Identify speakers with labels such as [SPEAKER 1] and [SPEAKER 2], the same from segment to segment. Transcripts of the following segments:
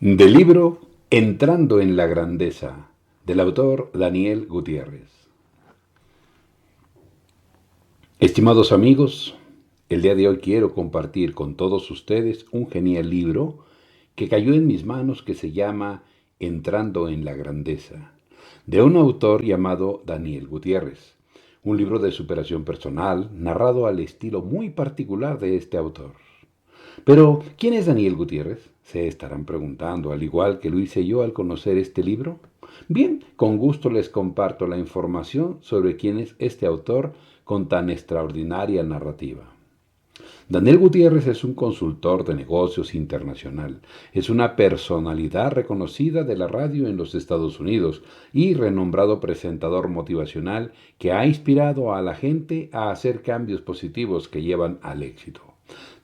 [SPEAKER 1] Del libro Entrando en la Grandeza, del autor Daniel Gutiérrez. Estimados amigos, el día de hoy quiero compartir con todos ustedes un genial libro que cayó en mis manos que se llama Entrando en la Grandeza, de un autor llamado Daniel Gutiérrez, un libro de superación personal narrado al estilo muy particular de este autor. Pero, ¿quién es Daniel Gutiérrez? Se estarán preguntando, al igual que lo hice yo al conocer este libro. Bien, con gusto les comparto la información sobre quién es este autor con tan extraordinaria narrativa. Daniel Gutiérrez es un consultor de negocios internacional. Es una personalidad reconocida de la radio en los Estados Unidos y renombrado presentador motivacional que ha inspirado a la gente a hacer cambios positivos que llevan al éxito.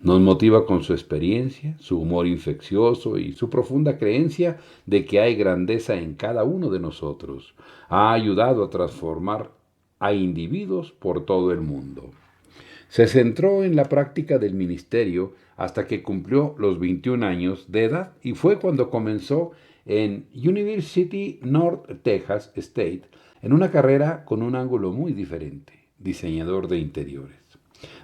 [SPEAKER 1] Nos motiva con su experiencia, su humor infeccioso y su profunda creencia de que hay grandeza en cada uno de nosotros. Ha ayudado a transformar a individuos por todo el mundo. Se centró en la práctica del ministerio hasta que cumplió los 21 años de edad y fue cuando comenzó en University North Texas State en una carrera con un ángulo muy diferente, diseñador de interiores.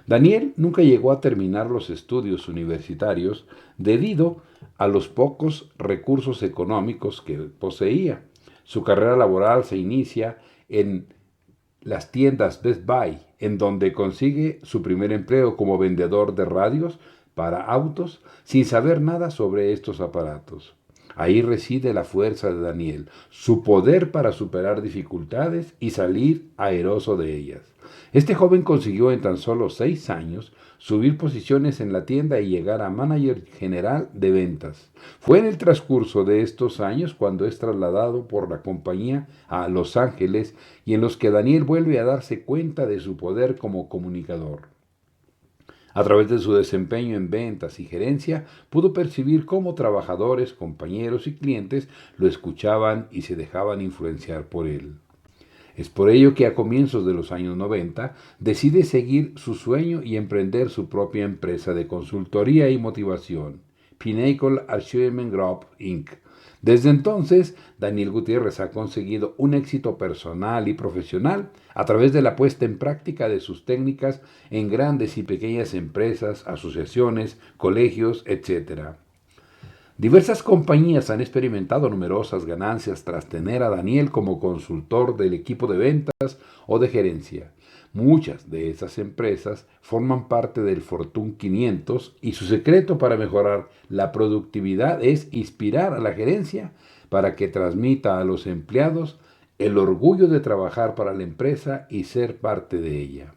[SPEAKER 1] Daniel nunca llegó a terminar los estudios universitarios debido a los pocos recursos económicos que poseía. Su carrera laboral se inicia en las tiendas Best Buy, en donde consigue su primer empleo como vendedor de radios para autos sin saber nada sobre estos aparatos. Ahí reside la fuerza de Daniel, su poder para superar dificultades y salir airoso de ellas. Este joven consiguió en tan solo 6 años subir posiciones en la tienda y llegar a manager general de ventas. Fue en el transcurso de estos años cuando es trasladado por la compañía a Los Ángeles y en los que Daniel vuelve a darse cuenta de su poder como comunicador. A través de su desempeño en ventas y gerencia, pudo percibir cómo trabajadores, compañeros y clientes lo escuchaban y se dejaban influenciar por él. Es por ello que a comienzos de los años 90 decide seguir su sueño y emprender su propia empresa de consultoría y motivación, Pinnacle Achievement Group, Inc. Desde entonces, Daniel Gutiérrez ha conseguido un éxito personal y profesional a través de la puesta en práctica de sus técnicas en grandes y pequeñas empresas, asociaciones, colegios, etc. Diversas compañías han experimentado numerosas ganancias tras tener a Daniel como consultor del equipo de ventas o de gerencia. Muchas de esas empresas forman parte del Fortune 500 y su secreto para mejorar la productividad es inspirar a la gerencia para que transmita a los empleados el orgullo de trabajar para la empresa y ser parte de ella.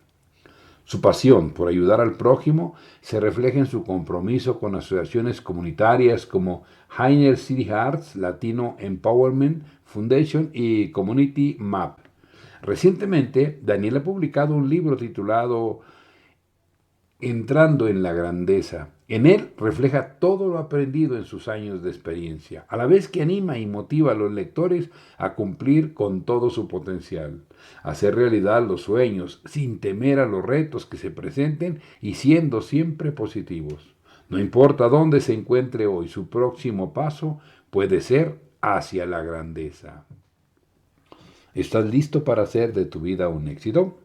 [SPEAKER 1] Su pasión por ayudar al prójimo se refleja en su compromiso con asociaciones comunitarias como Heiner City Hearts, Latino Empowerment Foundation y Community Map. Recientemente, Daniel ha publicado un libro titulado Entrando en la Grandeza. En él refleja todo lo aprendido en sus años de experiencia, a la vez que anima y motiva a los lectores a cumplir con todo su potencial, a hacer realidad los sueños sin temer a los retos que se presenten y siendo siempre positivos. No importa dónde se encuentre hoy, su próximo paso puede ser hacia la grandeza. ¿Estás listo para hacer de tu vida un éxito?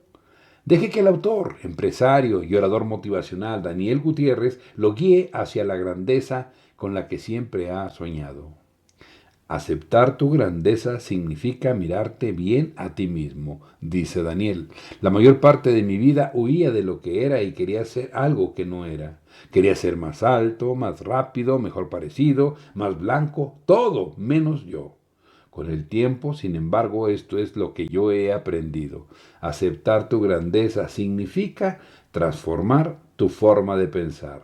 [SPEAKER 1] Deje que el autor, empresario y orador motivacional Daniel Gutiérrez lo guíe hacia la grandeza con la que siempre ha soñado. Aceptar tu grandeza significa mirarte bien a ti mismo, dice Daniel. La mayor parte de mi vida huía de lo que era y quería ser algo que no era. Quería ser más alto, más rápido, mejor parecido, más blanco, todo menos yo. Con el tiempo, sin embargo, esto es lo que yo he aprendido. Aceptar tu grandeza significa transformar tu forma de pensar.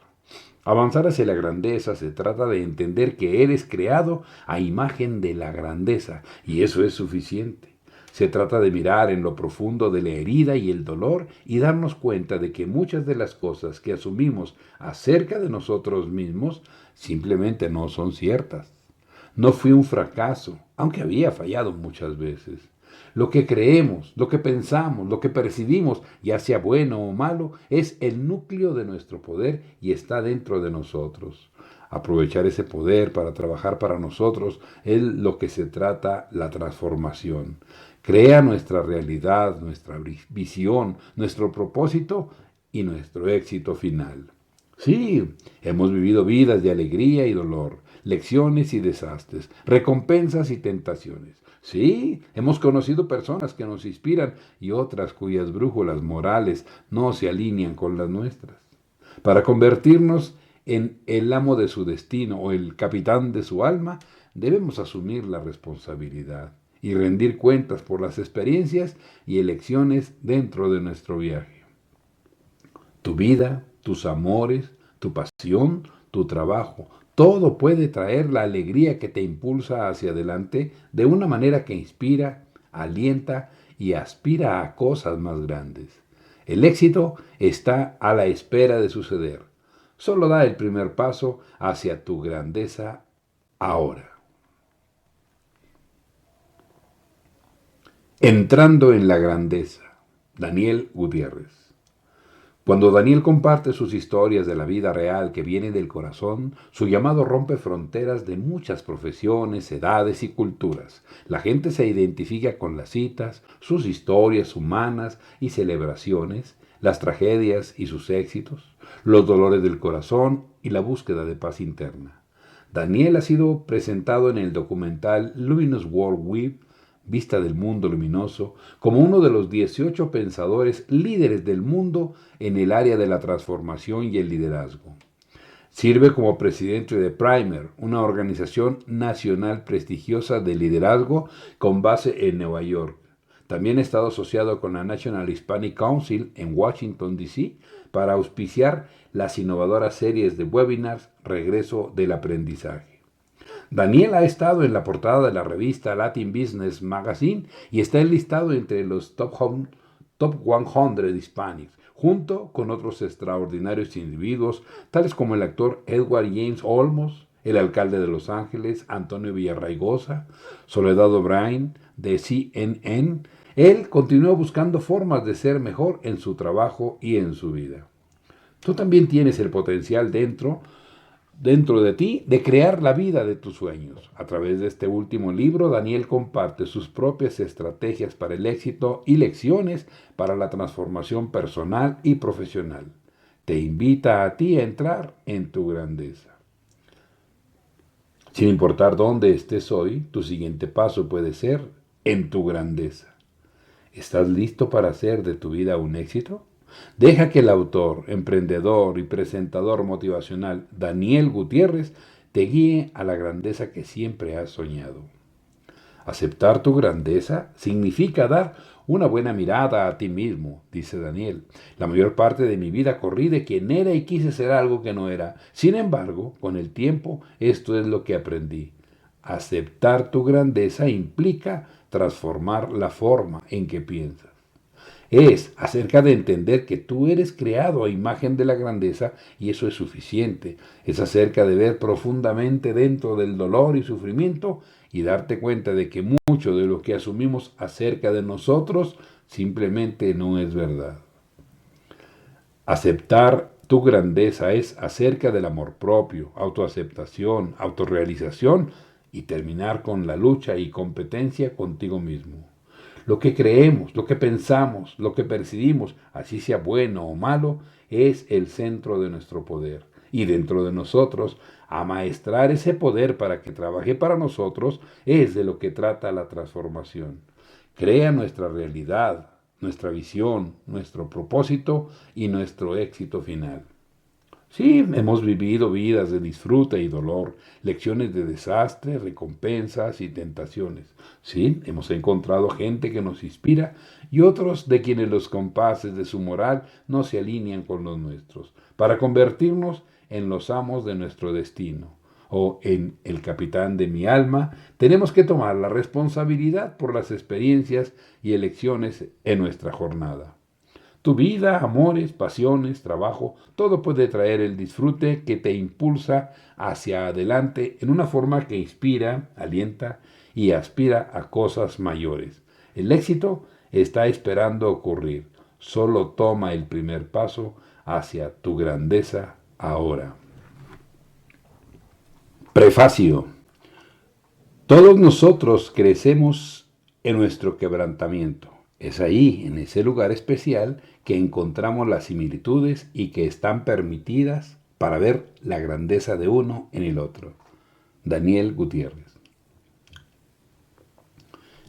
[SPEAKER 1] Avanzar hacia la grandeza se trata de entender que eres creado a imagen de la grandeza, y eso es suficiente. Se trata de mirar en lo profundo de la herida y el dolor y darnos cuenta de que muchas de las cosas que asumimos acerca de nosotros mismos simplemente no son ciertas. No fui un fracaso, aunque había fallado muchas veces. Lo que creemos, lo que pensamos, lo que percibimos, ya sea bueno o malo, es el núcleo de nuestro poder y está dentro de nosotros. Aprovechar ese poder para trabajar para nosotros es lo que se trata la transformación. Crea nuestra realidad, nuestra visión, nuestro propósito y nuestro éxito final. Sí, hemos vivido vidas de alegría y dolor, lecciones y desastres, recompensas y tentaciones. Sí, hemos conocido personas que nos inspiran y otras cuyas brújulas morales no se alinean con las nuestras. Para convertirnos en el amo de su destino o el capitán de su alma, debemos asumir la responsabilidad y rendir cuentas por las experiencias y elecciones dentro de nuestro viaje. Tu vida, tus amores, tu pasión, tu trabajo, todo puede traer la alegría que te impulsa hacia adelante de una manera que inspira, alienta y aspira a cosas más grandes. El éxito está a la espera de suceder. Solo da el primer paso hacia tu grandeza ahora. Entrando en la grandeza. Daniel Gutiérrez. Cuando Daniel comparte sus historias de la vida real que viene del corazón, su llamado rompe fronteras de muchas profesiones, edades y culturas. La gente se identifica con las citas, sus historias humanas y celebraciones, las tragedias y sus éxitos, los dolores del corazón y la búsqueda de paz interna. Daniel ha sido presentado en el documental Luminous World Web, Vista del Mundo Luminoso, como uno de los 18 pensadores líderes del mundo en el área de la transformación y el liderazgo. Sirve como presidente de Primer, una organización nacional prestigiosa de liderazgo con base en Nueva York. También ha estado asociado con la National Hispanic Council en Washington, D.C., para auspiciar las innovadoras series de webinars Regreso del Aprendizaje. Daniel ha estado en la portada de la revista Latin Business Magazine y está enlistado entre los Top 100 Hispanics, junto con otros extraordinarios individuos, tales como el actor Edward James Olmos, el alcalde de Los Ángeles, Antonio Villarraigosa, Soledad O'Brien, de CNN. Él continúa buscando formas de ser mejor en su trabajo y en su vida. Tú también tienes el potencial dentro de ti de crear la vida de tus sueños. A través de este último libro, Daniel comparte sus propias estrategias para el éxito y lecciones para la transformación personal y profesional. Te invita a ti a entrar en tu grandeza. Sin importar dónde estés hoy, tu siguiente paso puede ser en tu grandeza. ¿Estás listo para hacer de tu vida un éxito? Deja que el autor, emprendedor y presentador motivacional Daniel Gutiérrez te guíe a la grandeza que siempre has soñado. Aceptar tu grandeza significa dar una buena mirada a ti mismo, dice Daniel. La mayor parte de mi vida corrí de quien era y quise ser algo que no era. Sin embargo, con el tiempo, esto es lo que aprendí. Aceptar tu grandeza implica transformar la forma en que piensas. Es acerca de entender que tú eres creado a imagen de la grandeza y eso es suficiente. Es acerca de ver profundamente dentro del dolor y sufrimiento y darte cuenta de que mucho de lo que asumimos acerca de nosotros simplemente no es verdad. Aceptar tu grandeza es acerca del amor propio, autoaceptación, autorrealización y terminar con la lucha y competencia contigo mismo. Lo que creemos, lo que pensamos, lo que percibimos, así sea bueno o malo, es el centro de nuestro poder. Y dentro de nosotros, amaestrar ese poder para que trabaje para nosotros es de lo que trata la transformación. Crea nuestra realidad, nuestra visión, nuestro propósito y nuestro éxito final. Sí, hemos vivido vidas de disfrute y dolor, lecciones de desastre, recompensas y tentaciones. Sí, hemos encontrado gente que nos inspira y otros de quienes los compases de su moral no se alinean con los nuestros, para convertirnos en los amos de nuestro destino o en el capitán de mi alma. Tenemos que tomar la responsabilidad por las experiencias y elecciones en nuestra jornada. Tu vida, amores, pasiones, trabajo, todo puede traer el disfrute que te impulsa hacia adelante en una forma que inspira, alienta y aspira a cosas mayores. El éxito está esperando ocurrir. Solo toma el primer paso hacia tu grandeza ahora. Prefacio. Todos nosotros crecemos en nuestro quebrantamiento. Es ahí, en ese lugar especial, que encontramos las similitudes y que están permitidas para ver la grandeza de uno en el otro. Daniel Gutiérrez.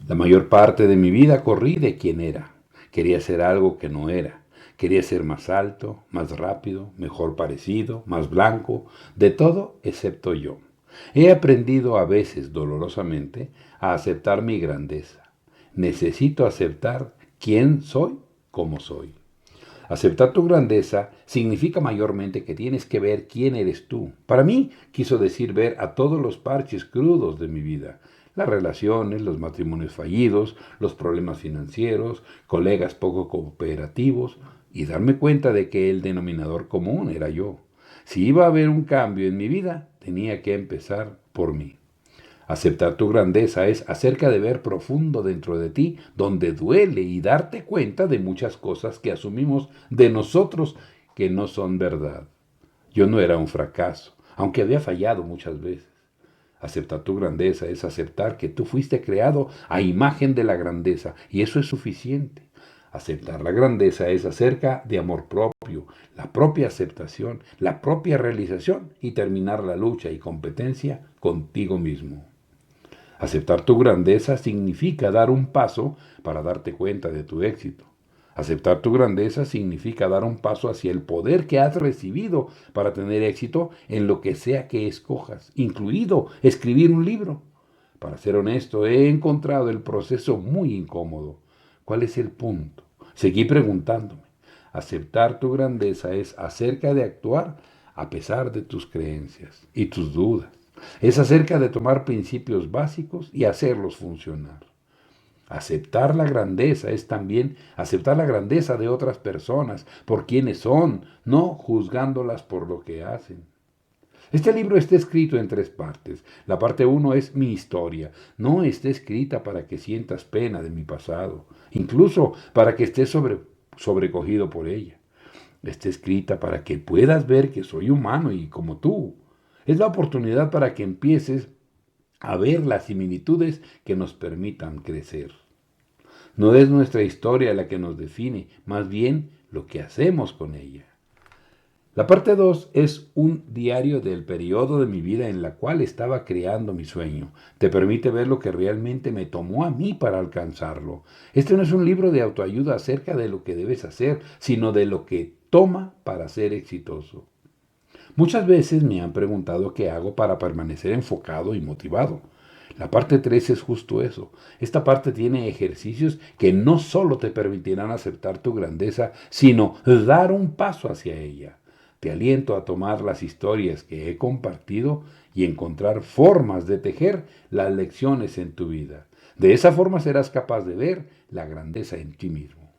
[SPEAKER 1] La mayor parte de mi vida corrí de quien era. Quería ser algo que no era. Quería ser más alto, más rápido, mejor parecido, más blanco, de todo excepto yo. He aprendido a veces dolorosamente a aceptar mi grandeza. Necesito aceptar quién soy como soy. Aceptar tu grandeza significa mayormente que tienes que ver quién eres tú. Para mí quiso decir ver a todos los parches crudos de mi vida. Las relaciones, los matrimonios fallidos, los problemas financieros, colegas poco cooperativos y darme cuenta de que el denominador común era yo. Si iba a haber un cambio en mi vida, tenía que empezar por mí. Aceptar tu grandeza es acerca de ver profundo dentro de ti, donde duele y darte cuenta de muchas cosas que asumimos de nosotros que no son verdad. Yo no era un fracaso, aunque había fallado muchas veces. Aceptar tu grandeza es aceptar que tú fuiste creado a imagen de la grandeza y eso es suficiente. Aceptar la grandeza es acerca de amor propio, la propia aceptación, la propia realización y terminar la lucha y competencia contigo mismo. Aceptar tu grandeza significa dar un paso para darte cuenta de tu éxito. Aceptar tu grandeza significa dar un paso hacia el poder que has recibido para tener éxito en lo que sea que escojas, incluido escribir un libro. Para ser honesto, he encontrado el proceso muy incómodo. ¿Cuál es el punto? Seguí preguntándome. Aceptar tu grandeza es acerca de actuar a pesar de tus creencias y tus dudas. Es acerca de tomar principios básicos y hacerlos funcionar. Aceptar la grandeza es también aceptar la grandeza de otras personas por quienes son, no juzgándolas por lo que hacen. Este libro está escrito en 3 partes. La parte 1 es mi historia. No está escrita para que sientas pena de mi pasado, incluso para que estés sobrecogido por ella. Está escrita para que puedas ver que soy humano y como tú. Es la oportunidad para que empieces a ver las similitudes que nos permitan crecer. No es nuestra historia la que nos define, más bien lo que hacemos con ella. La parte 2 es un diario del periodo de mi vida en la cual estaba creando mi sueño. Te permite ver lo que realmente me tomó a mí para alcanzarlo. Este no es un libro de autoayuda acerca de lo que debes hacer, sino de lo que toma para ser exitoso. Muchas veces me han preguntado qué hago para permanecer enfocado y motivado. La parte 3 es justo eso. Esta parte tiene ejercicios que no solo te permitirán aceptar tu grandeza, sino dar un paso hacia ella. Te aliento a tomar las historias que he compartido y encontrar formas de tejer las lecciones en tu vida. De esa forma serás capaz de ver la grandeza en ti mismo.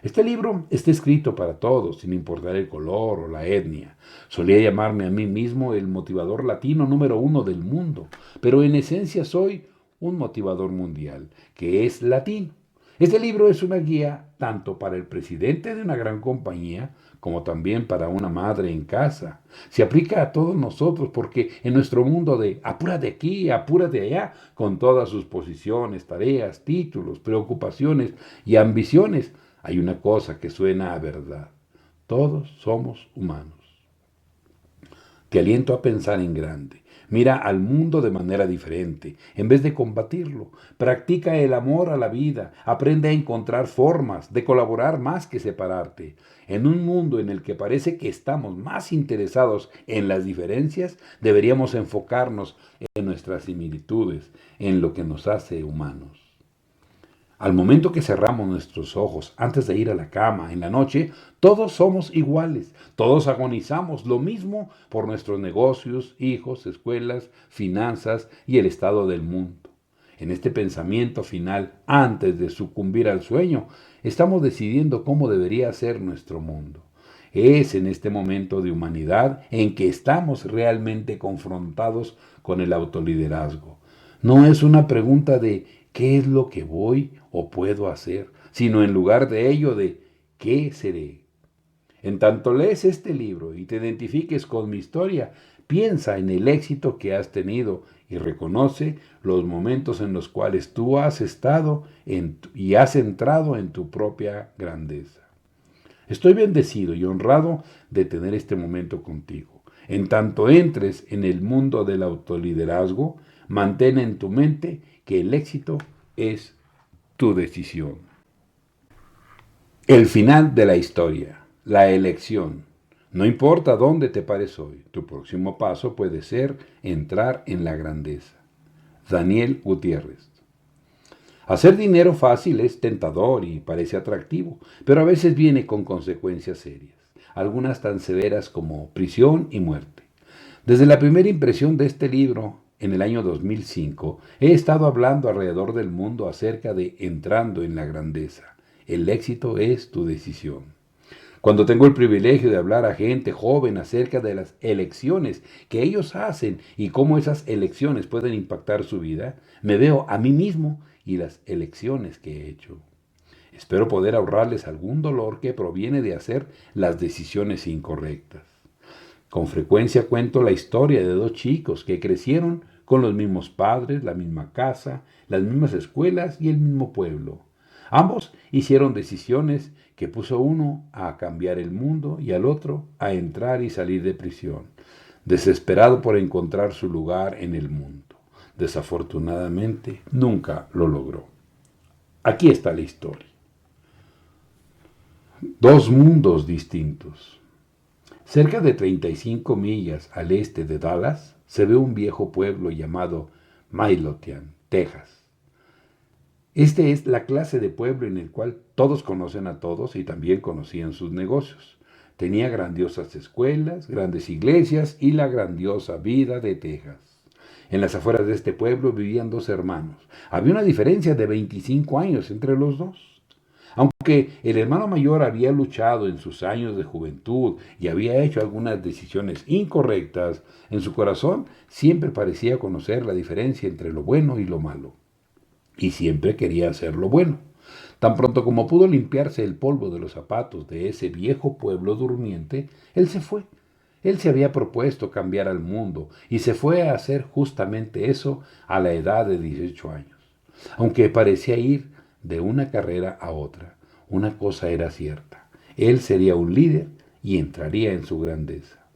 [SPEAKER 1] Este libro está escrito para todos, sin importar el color o la etnia. Solía llamarme a mí mismo el motivador latino número 1 del mundo, pero en esencia soy un motivador mundial, que es latino. Este libro es una guía tanto para el presidente de una gran compañía como también para una madre en casa. Se aplica a todos nosotros porque en nuestro mundo de apúrate aquí, apúrate allá, con todas sus posiciones, tareas, títulos, preocupaciones y ambiciones, hay una cosa que suena a verdad. Todos somos humanos. Te aliento a pensar en grande. Mira al mundo de manera diferente. En vez de combatirlo, practica el amor a la vida. Aprende a encontrar formas de colaborar más que separarte. En un mundo en el que parece que estamos más interesados en las diferencias, deberíamos enfocarnos en nuestras similitudes, en lo que nos hace humanos. Al momento que cerramos nuestros ojos antes de ir a la cama en la noche, todos somos iguales, todos agonizamos lo mismo por nuestros negocios, hijos, escuelas, finanzas y el estado del mundo. En este pensamiento final, antes de sucumbir al sueño, estamos decidiendo cómo debería ser nuestro mundo. Es en este momento de humanidad en que estamos realmente confrontados con el autoliderazgo. No es una pregunta de ¿qué es lo que voy o puedo hacer?, sino en lugar de ello de ¿qué seré? En tanto lees este libro y te identifiques con mi historia, Piensa en el éxito que has tenido y reconoce los momentos en los cuales tú has estado y has entrado en tu propia grandeza. Estoy bendecido y honrado de tener este momento contigo. En tanto entres en el mundo del autoliderazgo, mantén en tu mente que el éxito es tu decisión. El final de la historia, la elección. No importa dónde te pares hoy, tu próximo paso puede ser entrar en la grandeza. Daniel Gutiérrez. Hacer dinero fácil es tentador y parece atractivo, pero a veces viene con consecuencias serias, algunas tan severas como prisión y muerte. Desde la primera impresión de este libro, en el año 2005, he estado hablando alrededor del mundo acerca de entrando en la grandeza. El éxito es tu decisión. Cuando tengo el privilegio de hablar a gente joven acerca de las elecciones que ellos hacen y cómo esas elecciones pueden impactar su vida, me veo a mí mismo y las elecciones que he hecho. Espero poder ahorrarles algún dolor que proviene de hacer las decisiones incorrectas. Con frecuencia cuento la historia de dos chicos que crecieron con los mismos padres, la misma casa, las mismas escuelas y el mismo pueblo. Ambos hicieron decisiones que puso uno a cambiar el mundo y al otro a entrar y salir de prisión, desesperado por encontrar su lugar en el mundo. Desafortunadamente, nunca lo logró. Aquí está la historia. Dos mundos distintos. Cerca de 35 millas al este de Dallas se ve un viejo pueblo llamado Midlothian, Texas. Este es la clase de pueblo en el cual todos conocen a todos y también conocían sus negocios. Tenía grandiosas escuelas, grandes iglesias y la grandiosa vida de Texas. En las afueras de este pueblo vivían dos hermanos. Había una diferencia de 25 años entre los dos. Aunque el hermano mayor había luchado en sus años de juventud y había hecho algunas decisiones incorrectas, en su corazón siempre parecía conocer la diferencia entre lo bueno y lo malo. Y siempre quería hacer lo bueno. Tan pronto como pudo limpiarse el polvo de los zapatos de ese viejo pueblo durmiente, él se fue. Él se había propuesto cambiar al mundo y se fue a hacer justamente eso a la edad de 18 años. Aunque parecía ir de una carrera a otra, una cosa era cierta. Él sería un líder y entraría en su grandeza.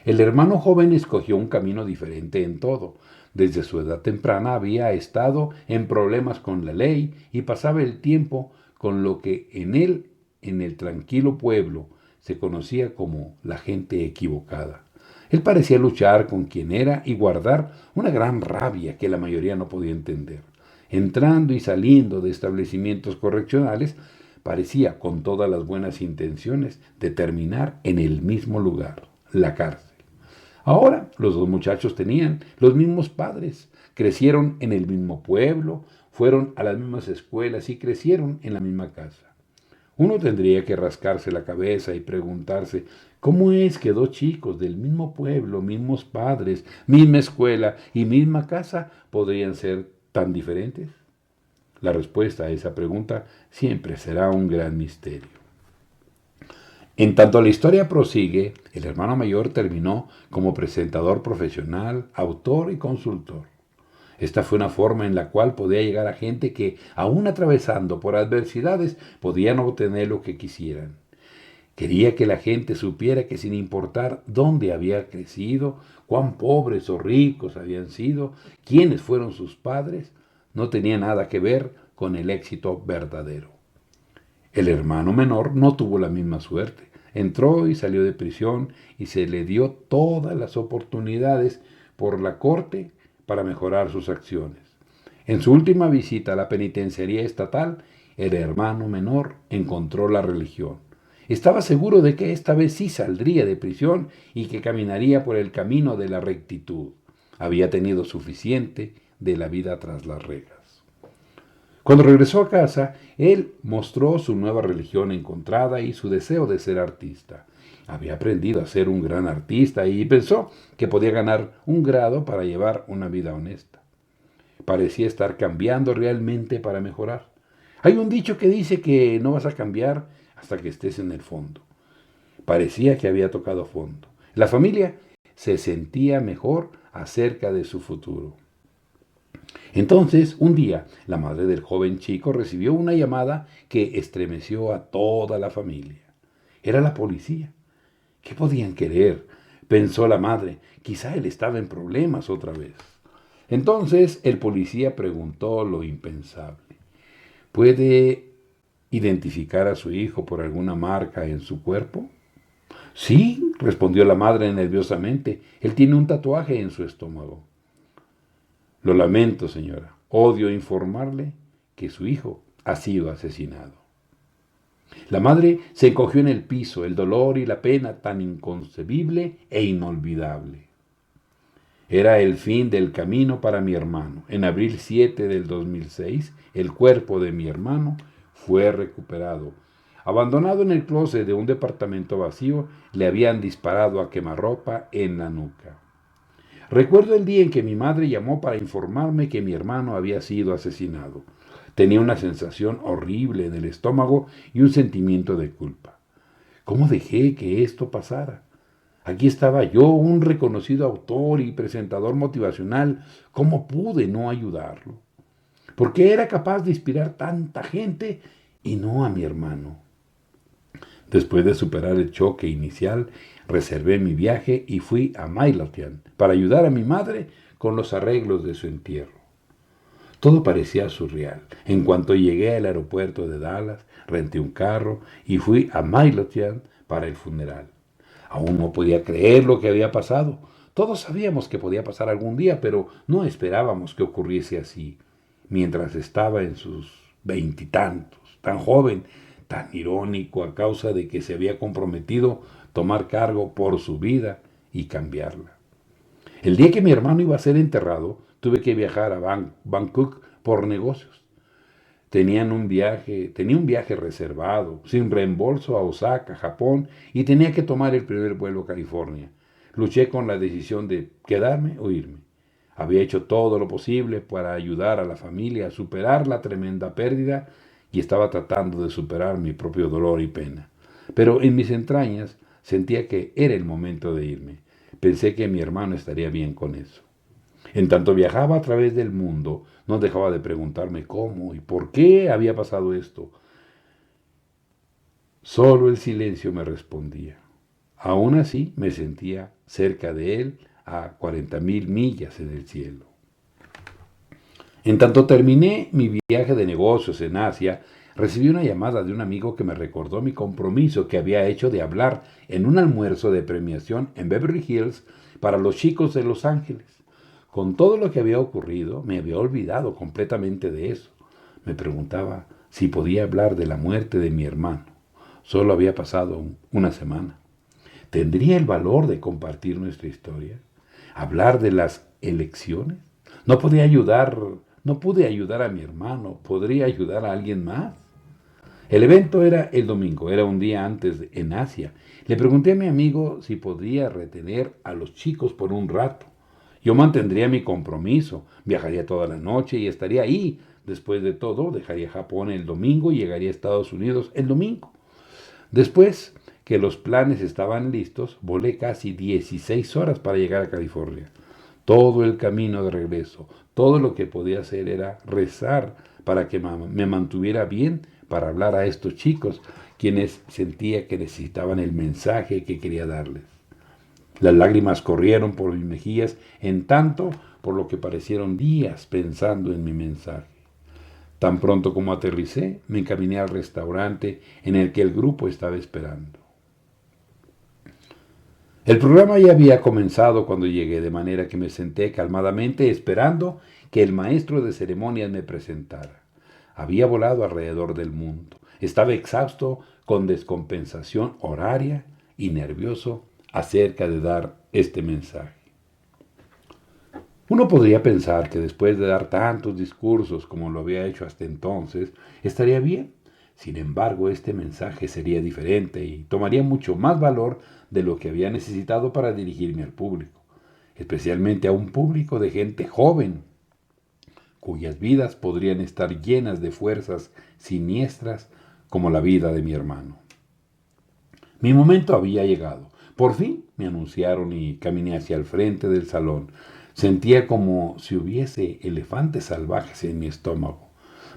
[SPEAKER 1] El hermano joven escogió un camino diferente en todo. Desde su edad temprana había estado en problemas con la ley y pasaba el tiempo con lo que en el tranquilo pueblo, se conocía como la gente equivocada. Él parecía luchar con quien era y guardar una gran rabia que la mayoría no podía entender. Entrando y saliendo de establecimientos correccionales, parecía con todas las buenas intenciones de terminar en el mismo lugar, la cárcel. Ahora los dos muchachos tenían los mismos padres, crecieron en el mismo pueblo, fueron a las mismas escuelas y crecieron en la misma casa. Uno tendría que rascarse la cabeza y preguntarse, ¿cómo es que dos chicos del mismo pueblo, mismos padres, misma escuela y misma casa podrían ser tan diferentes? La respuesta a esa pregunta siempre será un gran misterio. En tanto la historia prosigue, el hermano mayor terminó como presentador profesional, autor y consultor. Esta fue una forma en la cual podía llegar a gente que, aún atravesando por adversidades, podían obtener lo que quisieran. Quería que la gente supiera que sin importar dónde había crecido, cuán pobres o ricos habían sido, quiénes fueron sus padres, no tenía nada que ver con el éxito verdadero. El hermano menor no tuvo la misma suerte. Entró y salió de prisión y se le dio todas las oportunidades por la corte para mejorar sus acciones. En su última visita a la penitenciaría estatal, el hermano menor encontró la religión. Estaba seguro de que esta vez sí saldría de prisión y que caminaría por el camino de la rectitud. Había tenido suficiente de la vida tras las rejas. Cuando regresó a casa, él mostró su nueva religión encontrada y su deseo de ser artista. Había aprendido a ser un gran artista y pensó que podía ganar un grado para llevar una vida honesta. Parecía estar cambiando realmente para mejorar. Hay un dicho que dice que no vas a cambiar hasta que estés en el fondo. Parecía que había tocado fondo. La familia se sentía mejor acerca de su futuro. Entonces, un día, la madre del joven chico recibió una llamada que estremeció a toda la familia. Era la policía. ¿Qué podían querer? Pensó la madre. Quizá él estaba en problemas otra vez. Entonces el policía preguntó lo impensable. ¿Puede identificar a su hijo por alguna marca en su cuerpo? Sí, respondió la madre nerviosamente. Él tiene un tatuaje en su estómago. Lo lamento, señora. Odio informarle que su hijo ha sido asesinado. La madre se encogió en el piso, el dolor y la pena tan inconcebible e inolvidable. Era el fin del camino para mi hermano. En abril 7 del 2006, el cuerpo de mi hermano fue recuperado. Abandonado en el closet de un departamento vacío, le habían disparado a quemarropa en la nuca. Recuerdo el día en que mi madre llamó para informarme que mi hermano había sido asesinado. Tenía una sensación horrible en el estómago y un sentimiento de culpa. ¿Cómo dejé que esto pasara? Aquí estaba yo, un reconocido autor y presentador motivacional. ¿Cómo pude no ayudarlo? ¿Por qué era capaz de inspirar tanta gente y no a mi hermano? Después de superar el choque inicial, reservé mi viaje y fui a Midlothian para ayudar a mi madre con los arreglos de su entierro. Todo parecía surreal. En cuanto llegué al aeropuerto de Dallas, renté un carro y fui a Midlothian para el funeral. Aún no podía creer lo que había pasado. Todos sabíamos que podía pasar algún día, pero no esperábamos que ocurriese así. Mientras estaba en sus veintitantos, tan joven, tan irónico a causa de que se había comprometido tomar cargo por su vida y cambiarla. El día que mi hermano iba a ser enterrado, tuve que viajar a Bangkok por negocios. Tenía un viaje reservado, sin reembolso a Osaka, Japón, y tenía que tomar el primer vuelo a California. Luché con la decisión de quedarme o irme. Había hecho todo lo posible para ayudar a la familia a superar la tremenda pérdida y estaba tratando de superar mi propio dolor y pena. Pero en mis entrañas sentía que era el momento de irme. Pensé que mi hermano estaría bien con eso. En tanto viajaba a través del mundo, no dejaba de preguntarme cómo y por qué había pasado esto. Solo el silencio me respondía. Aún así me sentía cerca de él a 40.000 millas en el cielo. En tanto terminé mi viaje de negocios en Asia, recibí una llamada de un amigo que me recordó mi compromiso que había hecho de hablar en un almuerzo de premiación en Beverly Hills para los chicos de Los Ángeles. Con todo lo que había ocurrido, me había olvidado completamente de eso. Me preguntaba si podía hablar de la muerte de mi hermano. Solo había pasado una semana. ¿Tendría el valor de compartir nuestra historia? ¿Hablar de las elecciones? No pude ayudar a mi hermano. ¿Podría ayudar a alguien más? El evento era el domingo, era un día antes en Asia. Le pregunté a mi amigo si podía retener a los chicos por un rato. Yo mantendría mi compromiso, viajaría toda la noche y estaría ahí. Después de todo, dejaría Japón el domingo y llegaría a Estados Unidos el domingo. Después que los planes estaban listos, volé casi 16 horas para llegar a California. Todo el camino de regreso, todo lo que podía hacer era rezar para que me mantuviera bien para hablar a estos chicos, quienes sentía que necesitaban el mensaje que quería darles. Las lágrimas corrieron por mis mejillas, en tanto por lo que parecieron días pensando en mi mensaje. Tan pronto como aterricé, me encaminé al restaurante en el que el grupo estaba esperando. El programa ya había comenzado cuando llegué, de manera que me senté calmadamente esperando que el maestro de ceremonias me presentara. Había volado alrededor del mundo. Estaba exhausto, con descompensación horaria y nervioso acerca de dar este mensaje. Uno podría pensar que después de dar tantos discursos como lo había hecho hasta entonces, estaría bien. Sin embargo, este mensaje sería diferente y tomaría mucho más valor de lo que había necesitado para dirigirme al público, especialmente a un público de gente joven, cuyas vidas podrían estar llenas de fuerzas siniestras como la vida de mi hermano. Mi momento había llegado. Por fin me anunciaron y caminé hacia el frente del salón. Sentía como si hubiese elefantes salvajes en mi estómago.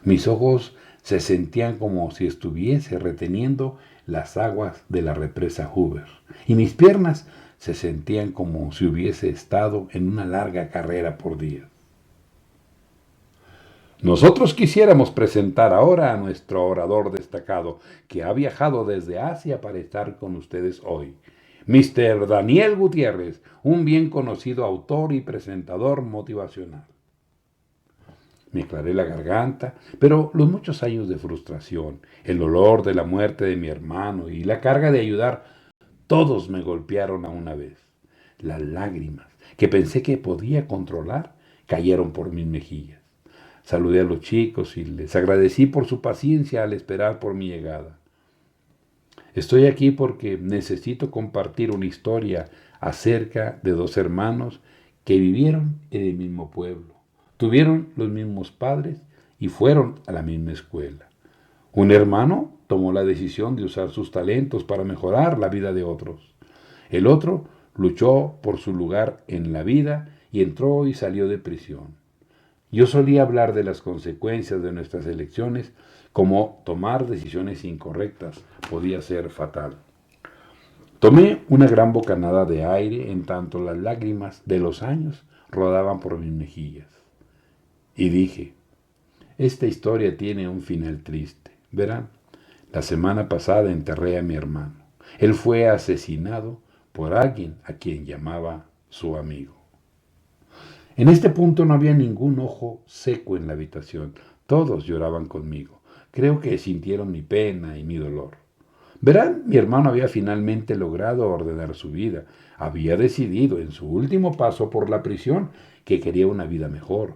[SPEAKER 1] Mis ojos se sentían como si estuviese reteniendo las aguas de la represa Hoover. Y mis piernas se sentían como si hubiese estado en una larga carrera por días. Nosotros quisiéramos presentar ahora a nuestro orador destacado, que ha viajado desde Asia para estar con ustedes hoy. Mr. Daniel Gutiérrez, un bien conocido autor y presentador motivacional. Me aclaré la garganta, pero los muchos años de frustración, el dolor de la muerte de mi hermano y la carga de ayudar, todos me golpearon a una vez. Las lágrimas, que pensé que podía controlar, cayeron por mis mejillas. Saludé a los chicos y les agradecí por su paciencia al esperar por mi llegada. Estoy aquí porque necesito compartir una historia acerca de dos hermanos que vivieron en el mismo pueblo, tuvieron los mismos padres y fueron a la misma escuela. Un hermano tomó la decisión de usar sus talentos para mejorar la vida de otros. El otro luchó por su lugar en la vida y entró y salió de prisión. Yo solía hablar de las consecuencias de nuestras elecciones, como tomar decisiones incorrectas podía ser fatal. Tomé una gran bocanada de aire en tanto las lágrimas de los años rodaban por mis mejillas. Y dije, esta historia tiene un final triste. Verán, la semana pasada enterré a mi hermano. Él fue asesinado por alguien a quien llamaba su amigo. En este punto no había ningún ojo seco en la habitación. Todos lloraban conmigo. Creo que sintieron mi pena y mi dolor. Verán, mi hermano había finalmente logrado ordenar su vida. Había decidido en su último paso por la prisión que quería una vida mejor.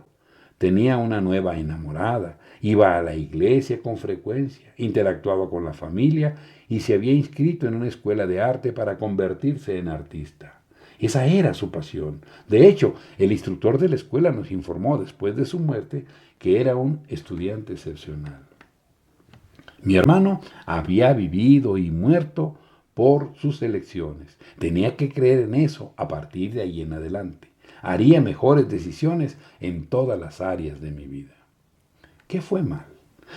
[SPEAKER 1] Tenía una nueva enamorada, iba a la iglesia con frecuencia, interactuaba con la familia y se había inscrito en una escuela de arte para convertirse en artista. Esa era su pasión. De hecho, el instructor de la escuela nos informó después de su muerte que era un estudiante excepcional. Mi hermano había vivido y muerto por sus elecciones. Tenía que creer en eso a partir de ahí en adelante. Haría mejores decisiones en todas las áreas de mi vida. ¿Qué fue mal?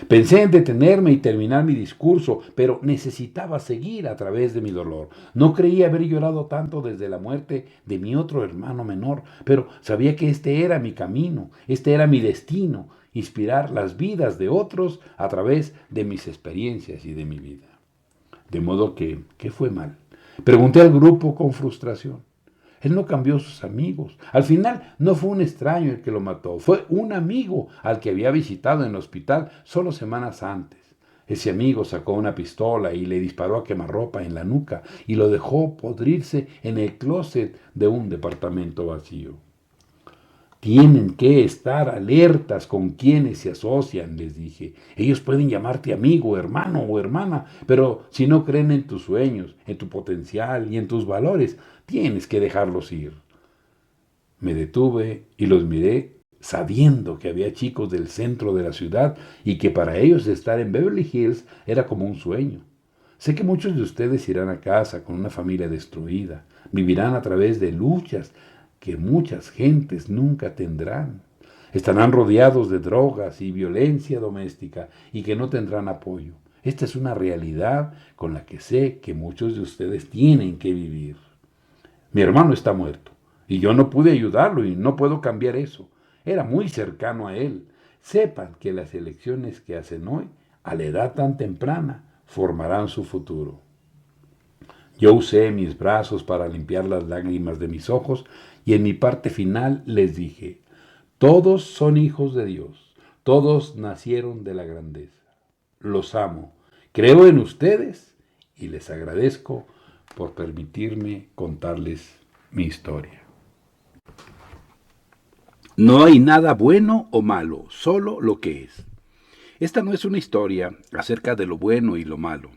[SPEAKER 1] Pensé en detenerme y terminar mi discurso, pero necesitaba seguir a través de mi dolor. No creía haber llorado tanto desde la muerte de mi otro hermano menor, pero sabía que este era mi camino, este era mi destino, inspirar las vidas de otros a través de mis experiencias y de mi vida. De modo que, ¿qué fue mal? Pregunté al grupo con frustración. Él no cambió sus amigos. Al final no fue un extraño el que lo mató, fue un amigo al que había visitado en el hospital solo semanas antes. Ese amigo sacó una pistola y le disparó a quemarropa en la nuca y lo dejó podrirse en el closet de un departamento vacío. Tienen que estar alertas con quienes se asocian, les dije. Ellos pueden llamarte amigo, hermano o hermana, pero si no creen en tus sueños, en tu potencial y en tus valores, tienes que dejarlos ir. Me detuve y los miré sabiendo que había chicos del centro de la ciudad y que para ellos estar en Beverly Hills era como un sueño. Sé que muchos de ustedes irán a casa con una familia destruida, vivirán a través de luchas que muchas gentes nunca tendrán. Estarán rodeados de drogas y violencia doméstica y que no tendrán apoyo. Esta es una realidad con la que sé que muchos de ustedes tienen que vivir. Mi hermano está muerto y yo no pude ayudarlo y no puedo cambiar eso. Era muy cercano a él. Sepan que las elecciones que hacen hoy, a la edad tan temprana, formarán su futuro. Yo usé mis brazos para limpiar las lágrimas de mis ojos y en mi parte final les dije, todos son hijos de Dios, todos nacieron de la grandeza. Los amo, creo en ustedes y les agradezco por permitirme contarles mi historia. No hay nada bueno o malo, solo lo que es. Esta no es una historia acerca de lo bueno y lo malo,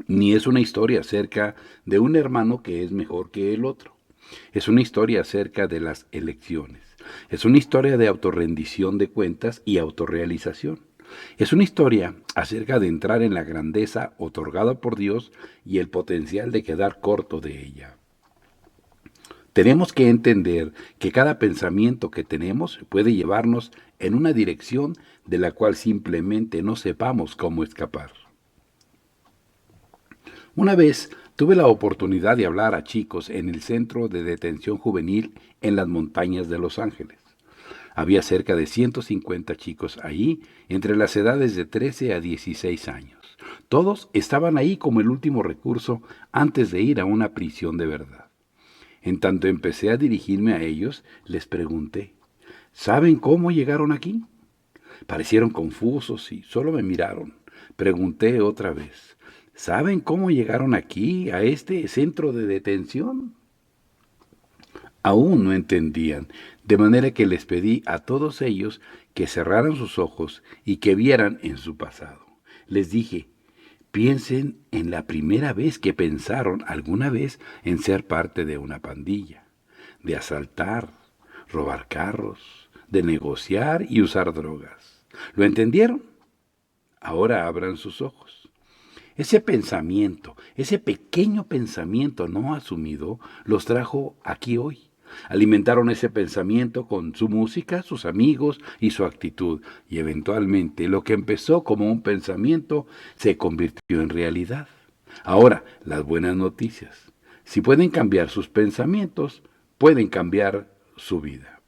[SPEAKER 1] ni es una historia acerca de un hermano que es mejor que el otro. Es una historia acerca de las elecciones. Es una historia de autorrendición de cuentas y autorrealización. Es una historia acerca de entrar en la grandeza otorgada por Dios y el potencial de quedar corto de ella. Tenemos que entender que cada pensamiento que tenemos puede llevarnos en una dirección de la cual simplemente no sepamos cómo escapar. Una vez tuve la oportunidad de hablar a chicos en el centro de detención juvenil en las montañas de Los Ángeles. Había cerca de 150 chicos ahí, entre las edades de 13 a 16 años. Todos estaban ahí como el último recurso antes de ir a una prisión de verdad. En tanto empecé a dirigirme a ellos, les pregunté, ¿saben cómo llegaron aquí? Parecieron confusos y solo me miraron. Pregunté otra vez, ¿saben cómo llegaron aquí, a este centro de detención? Aún no entendían, de manera que les pedí a todos ellos que cerraran sus ojos y que vieran en su pasado. Les dije, piensen en la primera vez que pensaron alguna vez en ser parte de una pandilla, de asaltar, robar carros, de negociar y usar drogas. ¿Lo entendieron? Ahora abran sus ojos. Ese pensamiento, ese pequeño pensamiento no asumido, los trajo aquí hoy. Alimentaron ese pensamiento con su música, sus amigos y su actitud, y eventualmente lo que empezó como un pensamiento se convirtió en realidad. Ahora, las buenas noticias. Si pueden cambiar sus pensamientos, pueden cambiar su vida.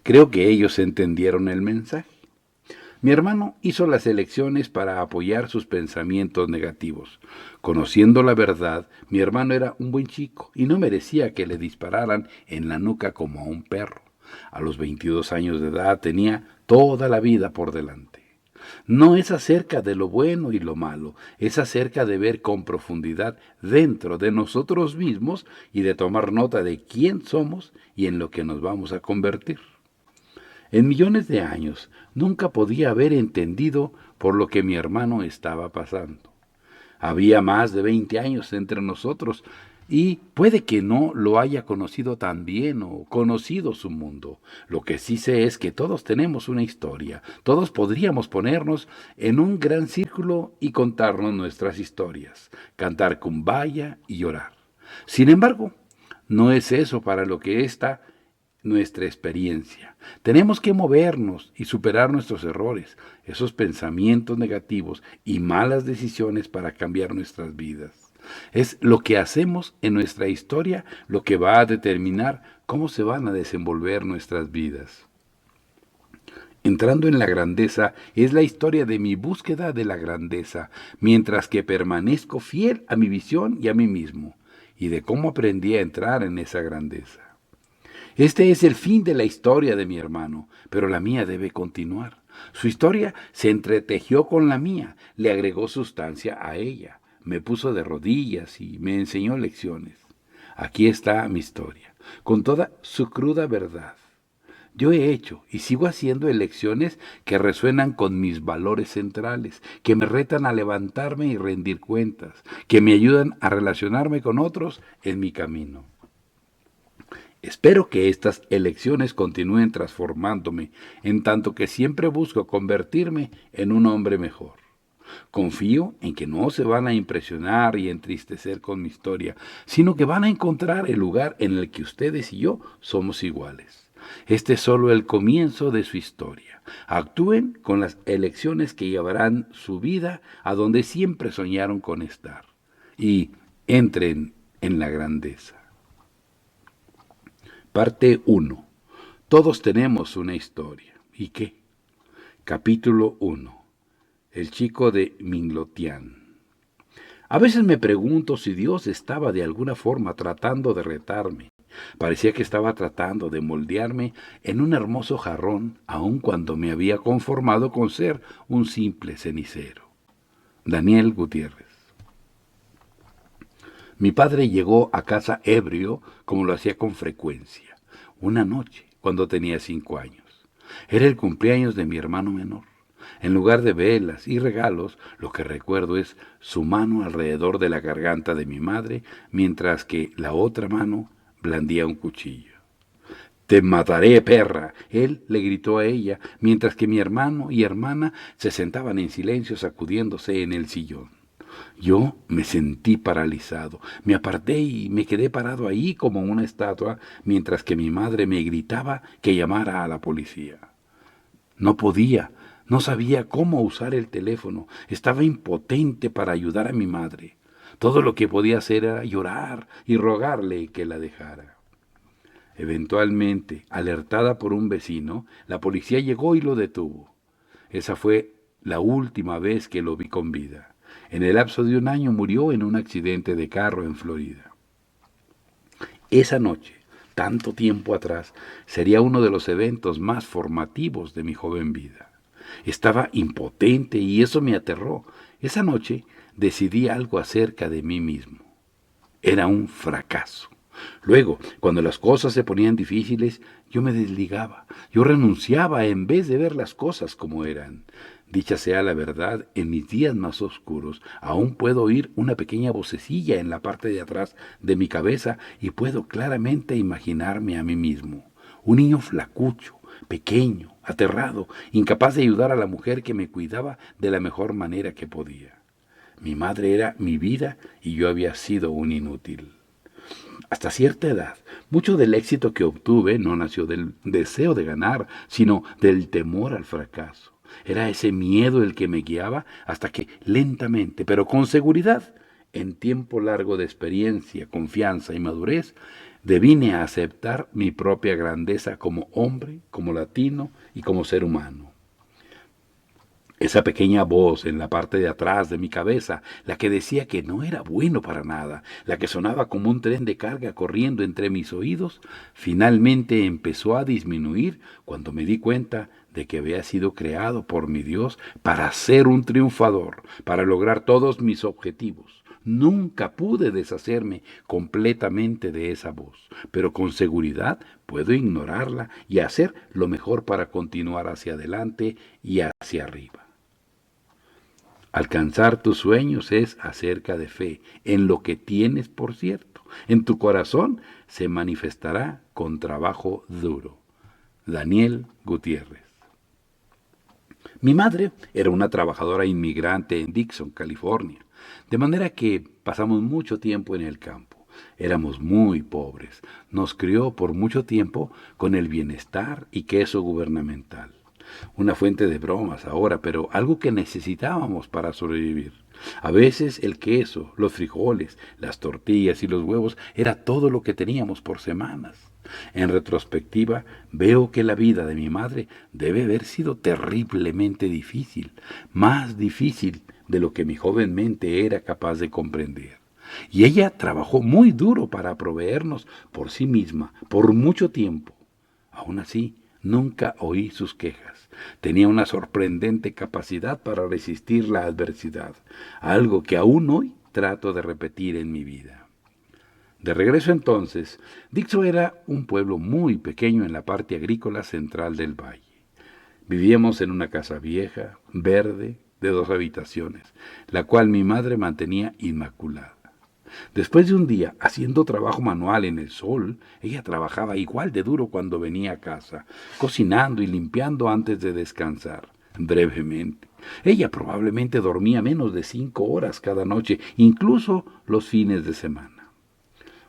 [SPEAKER 1] Creo que ellos entendieron el mensaje. Mi hermano hizo las elecciones para apoyar sus pensamientos negativos. Conociendo la verdad, mi hermano era un buen chico y no merecía que le dispararan en la nuca como a un perro. A los 22 años de edad tenía toda la vida por delante. No es acerca de lo bueno y lo malo, es acerca de ver con profundidad dentro de nosotros mismos y de tomar nota de quién somos y en lo que nos vamos a convertir. En millones de años nunca podía haber entendido por lo que mi hermano estaba pasando. Había más de 20 años entre nosotros y puede que no lo haya conocido tan bien o conocido su mundo. Lo que sí sé es que todos tenemos una historia. Todos podríamos ponernos en un gran círculo y contarnos nuestras historias, cantar kumbaya y llorar. Sin embargo, no es eso para lo que está nuestra experiencia. Tenemos que movernos y superar nuestros errores, esos pensamientos negativos y malas decisiones para cambiar nuestras vidas. Es lo que hacemos en nuestra historia lo que va a determinar cómo se van a desenvolver nuestras vidas. Entrando en la grandeza es la historia de mi búsqueda de la grandeza, mientras que permanezco fiel a mi visión y a mí mismo, y de cómo aprendí a entrar en esa grandeza. Este es el fin de la historia de mi hermano, pero la mía debe continuar. Su historia se entretejió con la mía, le agregó sustancia a ella, me puso de rodillas y me enseñó lecciones. Aquí está mi historia, con toda su cruda verdad. Yo he hecho y sigo haciendo elecciones que resuenan con mis valores centrales, que me retan a levantarme y rendir cuentas, que me ayudan a relacionarme con otros en mi camino. Espero que estas elecciones continúen transformándome, en tanto que siempre busco convertirme en un hombre mejor. Confío en que no se van a impresionar y entristecer con mi historia, sino que van a encontrar el lugar en el que ustedes y yo somos iguales. Este es solo el comienzo de su historia. Actúen con las elecciones que llevarán su vida a donde siempre soñaron con estar. Y entren en la grandeza. Parte 1. Todos tenemos una historia. ¿Y qué? Capítulo 1. El chico de Minglotian. A veces me pregunto si Dios estaba de alguna forma tratando de retarme. Parecía que estaba tratando de moldearme en un hermoso jarrón, aun cuando me había conformado con ser un simple cenicero. Daniel Gutiérrez. Mi padre llegó a casa ebrio como lo hacía con frecuencia, una noche, cuando tenía 5 años. Era el cumpleaños de mi hermano menor. En lugar de velas y regalos, lo que recuerdo es su mano alrededor de la garganta de mi madre, mientras que la otra mano blandía un cuchillo. Te mataré, perra. Él le gritó a ella, mientras que mi hermano y hermana se sentaban en silencio sacudiéndose en el sillón. Yo me sentí paralizado, me aparté y me quedé parado ahí como una estatua, mientras que mi madre me gritaba que llamara a la policía. No podía, no sabía cómo usar el teléfono, estaba impotente para ayudar a mi madre. Todo lo que podía hacer era llorar y rogarle que la dejara. Eventualmente, alertada por un vecino, la policía llegó y lo detuvo. Esa fue la última vez que lo vi con vida. En el lapso de un año murió en un accidente de carro en Florida. Esa noche, tanto tiempo atrás, sería uno de los eventos más formativos de mi joven vida. Estaba impotente y eso me aterró. Esa noche decidí algo acerca de mí mismo. Era un fracaso. Luego, cuando las cosas se ponían difíciles, yo me desligaba, yo renunciaba en vez de ver las cosas como eran. Dicha sea la verdad, en mis días más oscuros aún puedo oír una pequeña vocecilla en la parte de atrás de mi cabeza y puedo claramente imaginarme a mí mismo, un niño flacucho, pequeño, aterrado, incapaz de ayudar a la mujer que me cuidaba de la mejor manera que podía. Mi madre era mi vida y yo había sido un inútil. Hasta cierta edad, mucho del éxito que obtuve no nació del deseo de ganar, sino del temor al fracaso. Era ese miedo el que me guiaba hasta que lentamente, pero con seguridad, en tiempo largo de experiencia, confianza y madurez, devine a aceptar mi propia grandeza como hombre, como latino y como ser humano. Esa pequeña voz en la parte de atrás de mi cabeza, la que decía que no era bueno para nada, la que sonaba como un tren de carga corriendo entre mis oídos, finalmente empezó a disminuir cuando me di cuenta de que había sido creado por mi Dios para ser un triunfador, para lograr todos mis objetivos. Nunca pude deshacerme completamente de esa voz, pero con seguridad puedo ignorarla y hacer lo mejor para continuar hacia adelante y hacia arriba. Alcanzar tus sueños es acerca de fe en lo que tienes por cierto. En tu corazón se manifestará con trabajo duro. Daniel Gutiérrez. Mi madre era una trabajadora inmigrante en Dixon, California, de manera que pasamos mucho tiempo en el campo. Éramos muy pobres. Nos crió por mucho tiempo con el bienestar y queso gubernamental. Una fuente de bromas ahora, pero algo que necesitábamos para sobrevivir. A veces el queso, los frijoles, las tortillas y los huevos era todo lo que teníamos por semanas. En retrospectiva, veo que la vida de mi madre debe haber sido terriblemente difícil, más difícil de lo que mi joven mente era capaz de comprender. Y ella trabajó muy duro para proveernos por sí misma, por mucho tiempo. Aún así, nunca oí sus quejas. Tenía una sorprendente capacidad para resistir la adversidad, algo que aún hoy trato de repetir en mi vida. De regreso entonces, Dixon era un pueblo muy pequeño en la parte agrícola central del valle. Vivíamos en una casa vieja, verde, de 2 habitaciones, la cual mi madre mantenía inmaculada. Después de un día haciendo trabajo manual en el sol, ella trabajaba igual de duro cuando venía a casa, cocinando y limpiando antes de descansar, brevemente. Ella probablemente dormía menos de 5 horas cada noche, incluso los fines de semana.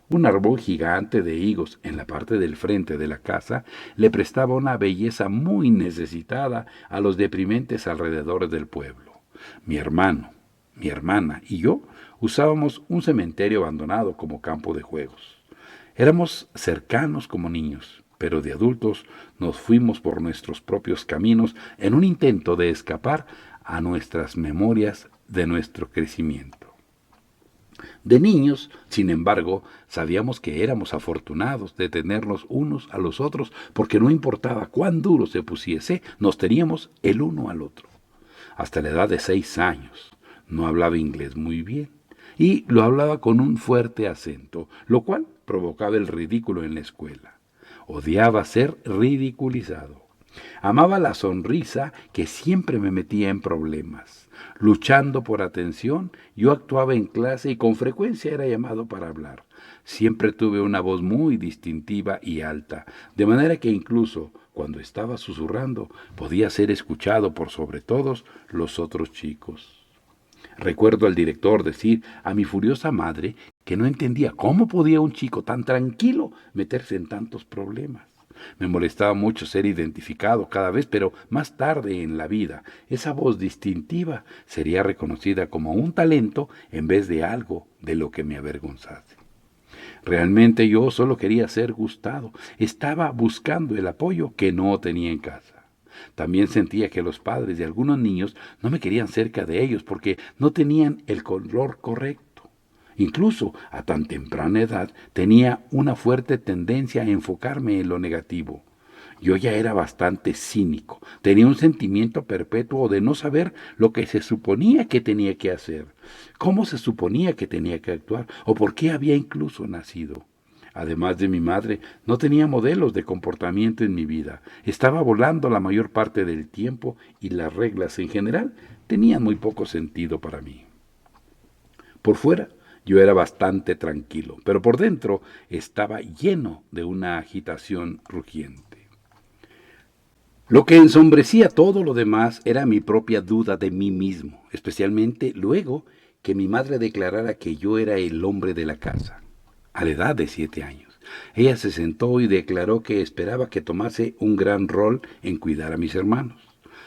[SPEAKER 1] Un árbol gigante de higos en la parte del frente de la casa le prestaba una belleza muy necesitada a los deprimentes alrededores del pueblo. Mi hermano, mi hermana y yo usábamos un cementerio abandonado como campo de juegos. Éramos cercanos como niños, pero de adultos nos fuimos por nuestros propios caminos en un intento de escapar a nuestras memorias de nuestro crecimiento. De niños, sin embargo, sabíamos que éramos afortunados de tenernos unos a los otros, porque no importaba cuán duro se pusiese, nos teníamos el uno al otro. Hasta la edad de 6 años, no hablaba inglés muy bien, y lo hablaba con un fuerte acento, lo cual provocaba el ridículo en la escuela. Odiaba ser ridiculizado. Amaba la sonrisa que siempre me metía en problemas. Luchando por atención, yo actuaba en clase y con frecuencia era llamado para hablar. Siempre tuve una voz muy distintiva y alta, de manera que incluso cuando estaba susurrando podía ser escuchado por sobre todos los otros chicos. Recuerdo al director decir a mi furiosa madre que no entendía cómo podía un chico tan tranquilo meterse en tantos problemas. Me molestaba mucho ser identificado cada vez, pero más tarde en la vida esa voz distintiva sería reconocida como un talento en vez de algo de lo que me avergonzase. Realmente yo solo quería ser gustado, estaba buscando el apoyo que no tenía en casa. También sentía que los padres de algunos niños no me querían cerca de ellos porque no tenían el color correcto. Incluso a tan temprana edad tenía una fuerte tendencia a enfocarme en lo negativo. Yo ya era bastante cínico, tenía un sentimiento perpetuo de no saber lo que se suponía que tenía que hacer, cómo se suponía que tenía que actuar o por qué había incluso nacido. Además de mi madre, no tenía modelos de comportamiento en mi vida. Estaba volando la mayor parte del tiempo y las reglas en general tenían muy poco sentido para mí. Por fuera, yo era bastante tranquilo, pero por dentro estaba lleno de una agitación rugiente. Lo que ensombrecía todo lo demás era mi propia duda de mí mismo, especialmente luego que mi madre declarara que yo era el hombre de la casa, a la edad de 7 años. Ella se sentó y declaró que esperaba que tomase un gran rol en cuidar a mis hermanos.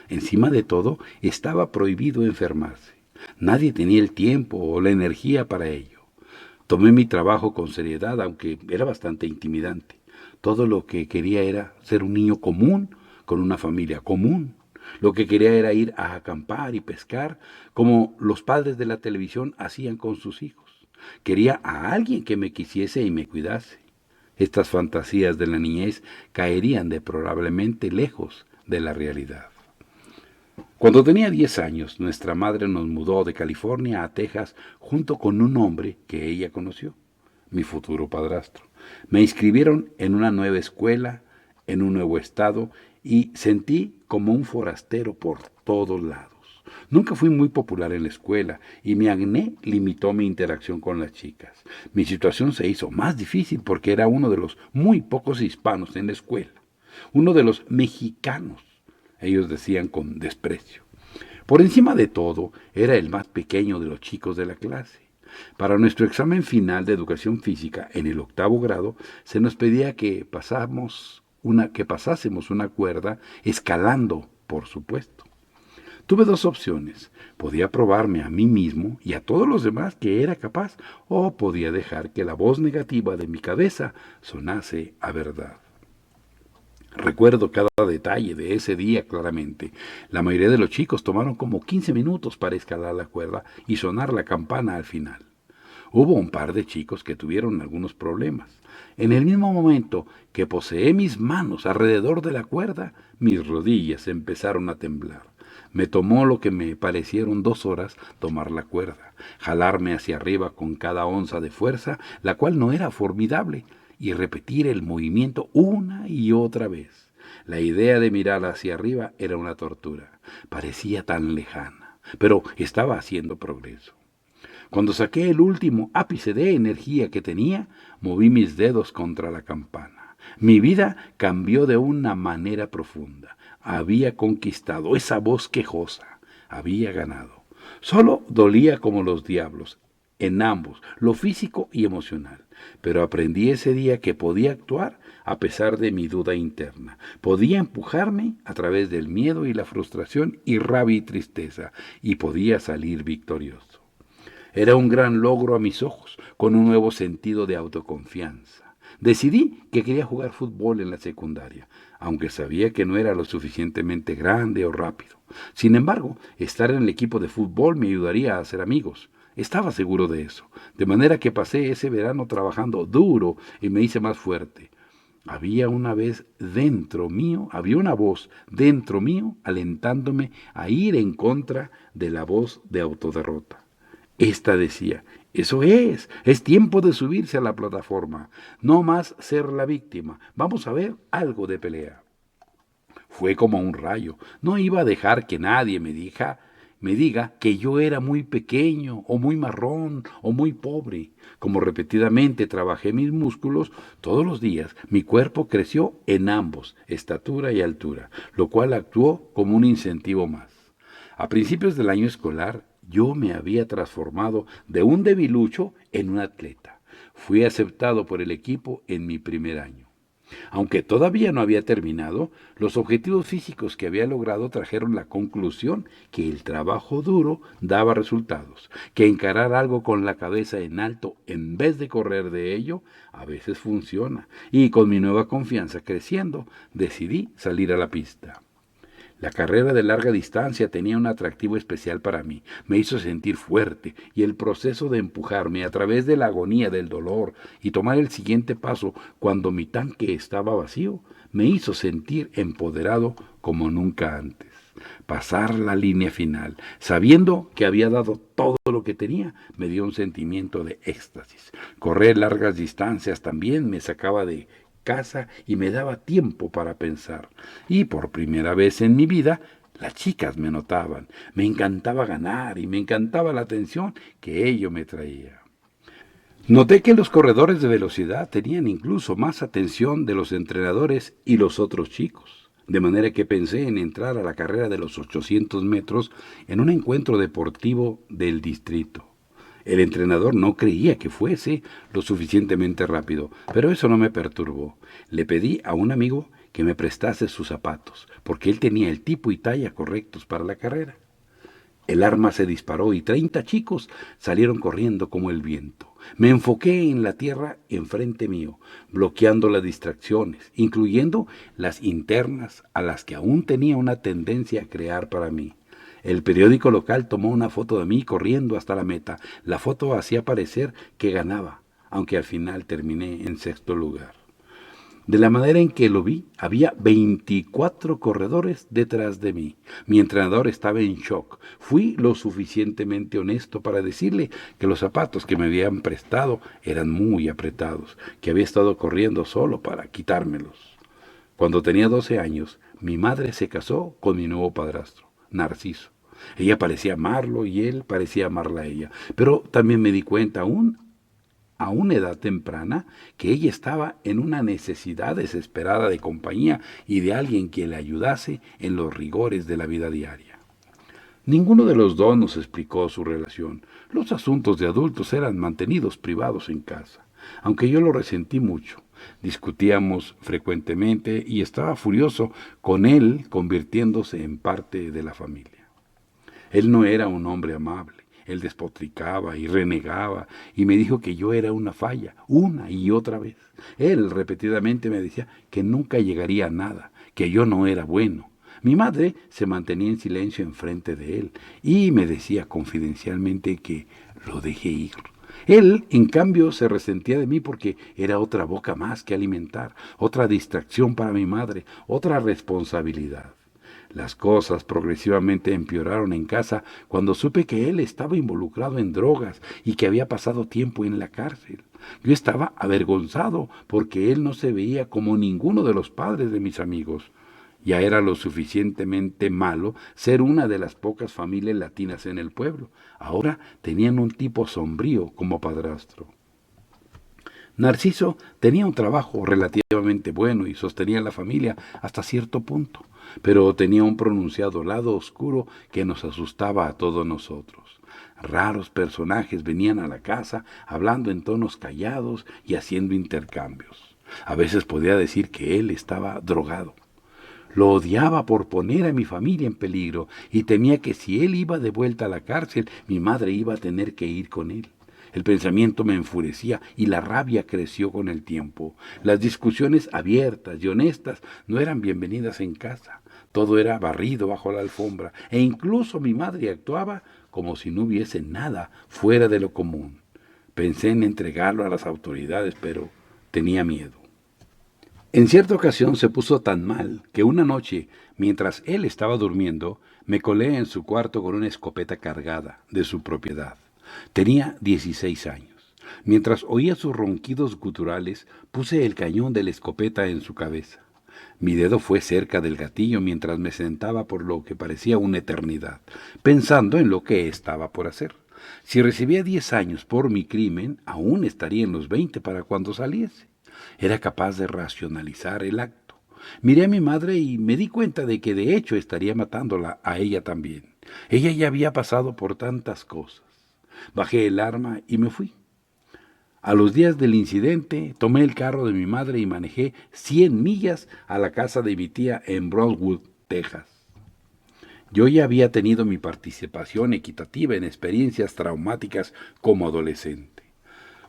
[SPEAKER 1] Encima de todo, estaba prohibido enfermarse. Nadie tenía el tiempo o la energía para ello. Tomé mi trabajo con seriedad, aunque era bastante intimidante. Todo lo que quería era ser un niño común, con una familia común. Lo que quería era ir a acampar y pescar, como los padres de la televisión hacían con sus hijos. Quería a alguien que me quisiese y me cuidase. Estas fantasías de la niñez caerían deplorablemente lejos de la realidad. Cuando tenía 10 años, nuestra madre nos mudó de California a Texas junto con un hombre que ella conoció, mi futuro padrastro. Me inscribieron en una nueva escuela, en un nuevo estado, y sentí como un forastero por todos lados. Nunca fui muy popular en la escuela y mi acné limitó mi interacción con las chicas. Mi situación se hizo más difícil porque era uno de los muy pocos hispanos en la escuela, uno de los mexicanos, ellos decían con desprecio. Por encima de todo, era el más pequeño de los chicos de la clase. Para nuestro examen final de educación física en el 8º grado, se nos pedía que pasásemos una cuerda escalando, por supuesto. Tuve dos opciones. Podía probarme a mí mismo y a todos los demás que era capaz, o podía dejar que la voz negativa de mi cabeza sonase a verdad. Recuerdo cada detalle de ese día claramente. La mayoría de los chicos tomaron como 15 minutos para escalar la cuerda y sonar la campana al final. Hubo un par de chicos que tuvieron algunos problemas. En el mismo momento que poseé mis manos alrededor de la cuerda, mis rodillas empezaron a temblar. Me tomó lo que me parecieron 2 horas tomar la cuerda, jalarme hacia arriba con cada onza de fuerza, la cual no era formidable, y repetir el movimiento una y otra vez. La idea de mirar hacia arriba era una tortura. Parecía tan lejana, pero estaba haciendo progreso. Cuando saqué el último ápice de energía que tenía, moví mis dedos contra la campana. Mi vida cambió de una manera profunda. Había conquistado esa voz quejosa. Había ganado. Solo dolía como los diablos, en ambos, lo físico y emocional. Pero aprendí ese día que podía actuar a pesar de mi duda interna. Podía empujarme a través del miedo y la frustración y rabia y tristeza, y podía salir victorioso. Era un gran logro a mis ojos, con un nuevo sentido de autoconfianza. Decidí que quería jugar fútbol en la secundaria, aunque sabía que no era lo suficientemente grande o rápido. Sin embargo, estar en el equipo de fútbol me ayudaría a hacer amigos. Estaba seguro de eso, de manera que pasé ese verano trabajando duro y me hice más fuerte. Había una voz dentro mío alentándome a ir en contra de la voz de autoderrota. Esta decía, eso es tiempo de subirse a la plataforma, no más ser la víctima, vamos a ver algo de pelea. Fue como un rayo. No iba a dejar que nadie me diga que yo era muy pequeño, o muy marrón, o muy pobre. Como repetidamente trabajé mis músculos todos los días, mi cuerpo creció en ambos, estatura y altura, lo cual actuó como un incentivo más. A principios del año escolar, yo me había transformado de un debilucho en un atleta. Fui aceptado por el equipo en mi primer año. Aunque todavía no había terminado, los objetivos físicos que había logrado trajeron la conclusión que el trabajo duro daba resultados, que encarar algo con la cabeza en alto en vez de correr de ello a veces funciona, y con mi nueva confianza creciendo, decidí salir a la pista. La carrera de larga distancia tenía un atractivo especial para mí. Me hizo sentir fuerte y el proceso de empujarme a través de la agonía del dolor y tomar el siguiente paso cuando mi tanque estaba vacío me hizo sentir empoderado como nunca antes. Pasar la línea final, sabiendo que había dado todo lo que tenía, me dio un sentimiento de éxtasis. Correr largas distancias también me sacaba de casa y me daba tiempo para pensar. Y por primera vez en mi vida, las chicas me notaban. Me encantaba ganar y me encantaba la atención que ello me traía. Noté que los corredores de velocidad tenían incluso más atención de los entrenadores y los otros chicos, de manera que pensé en entrar a la carrera de los 800 metros en un encuentro deportivo del distrito. El entrenador no creía que fuese lo suficientemente rápido, pero eso no me perturbó. Le pedí a un amigo que me prestase sus zapatos, porque él tenía el tipo y talla correctos para la carrera. El arma se disparó y 30 chicos salieron corriendo como el viento. Me enfoqué en la tierra enfrente mío, bloqueando las distracciones, incluyendo las internas a las que aún tenía una tendencia a crear para mí. El periódico local tomó una foto de mí corriendo hasta la meta. La foto hacía parecer que ganaba, aunque al final terminé en sexto lugar. De la manera en que lo vi, había 24 corredores detrás de mí. Mi entrenador estaba en shock. Fui lo suficientemente honesto para decirle que los zapatos que me habían prestado eran muy apretados, que había estado corriendo solo para quitármelos. Cuando tenía 12 años, mi madre se casó con mi nuevo padrastro, Narciso. Ella parecía amarlo y él parecía amarla a ella. Pero también me di cuenta a una edad temprana que ella estaba en una necesidad desesperada de compañía y de alguien que le ayudase en los rigores de la vida diaria. Ninguno de los dos nos explicó su relación. Los asuntos de adultos eran mantenidos privados en casa, aunque yo lo resentí mucho. Discutíamos frecuentemente y estaba furioso con él convirtiéndose en parte de la familia. Él no era un hombre amable. Él despotricaba y renegaba y me dijo que yo era una falla, una y otra vez. Él repetidamente me decía que nunca llegaría a nada, que yo no era bueno. Mi madre se mantenía en silencio enfrente de él y me decía confidencialmente que lo dejé ir. Él, en cambio, se resentía de mí porque era otra boca más que alimentar, otra distracción para mi madre, otra responsabilidad. Las cosas progresivamente empeoraron en casa cuando supe que él estaba involucrado en drogas y que había pasado tiempo en la cárcel. Yo estaba avergonzado porque él no se veía como ninguno de los padres de mis amigos. Ya era lo suficientemente malo ser una de las pocas familias latinas en el pueblo. Ahora tenían un tipo sombrío como padrastro. Narciso tenía un trabajo relativamente bueno y sostenía a la familia hasta cierto punto, pero tenía un pronunciado lado oscuro que nos asustaba a todos nosotros. Raros personajes venían a la casa hablando en tonos callados y haciendo intercambios. A veces podía decir que él estaba drogado. Lo odiaba por poner a mi familia en peligro y temía que si él iba de vuelta a la cárcel, mi madre iba a tener que ir con él. El pensamiento me enfurecía y la rabia creció con el tiempo. Las discusiones abiertas y honestas no eran bienvenidas en casa. Todo era barrido bajo la alfombra e incluso mi madre actuaba como si no hubiese nada fuera de lo común. Pensé en entregarlo a las autoridades, pero tenía miedo. En cierta ocasión se puso tan mal que una noche, mientras él estaba durmiendo, me colé en su cuarto con una escopeta cargada de su propiedad. Tenía 16 años. Mientras oía sus ronquidos guturales, puse el cañón de la escopeta en su cabeza. Mi dedo fue cerca del gatillo mientras me sentaba por lo que parecía una eternidad, pensando en lo que estaba por hacer. Si recibía 10 años por mi crimen, aún estaría en los 20 para cuando saliese. Era capaz de racionalizar el acto. Miré a mi madre y me di cuenta de que de hecho estaría matándola a ella también. Ella ya había pasado por tantas cosas. Bajé el arma y me fui. A los días del incidente, tomé el carro de mi madre y manejé 100 millas a la casa de mi tía en Broadwood, Texas. Yo ya había tenido mi participación equitativa en experiencias traumáticas como adolescente.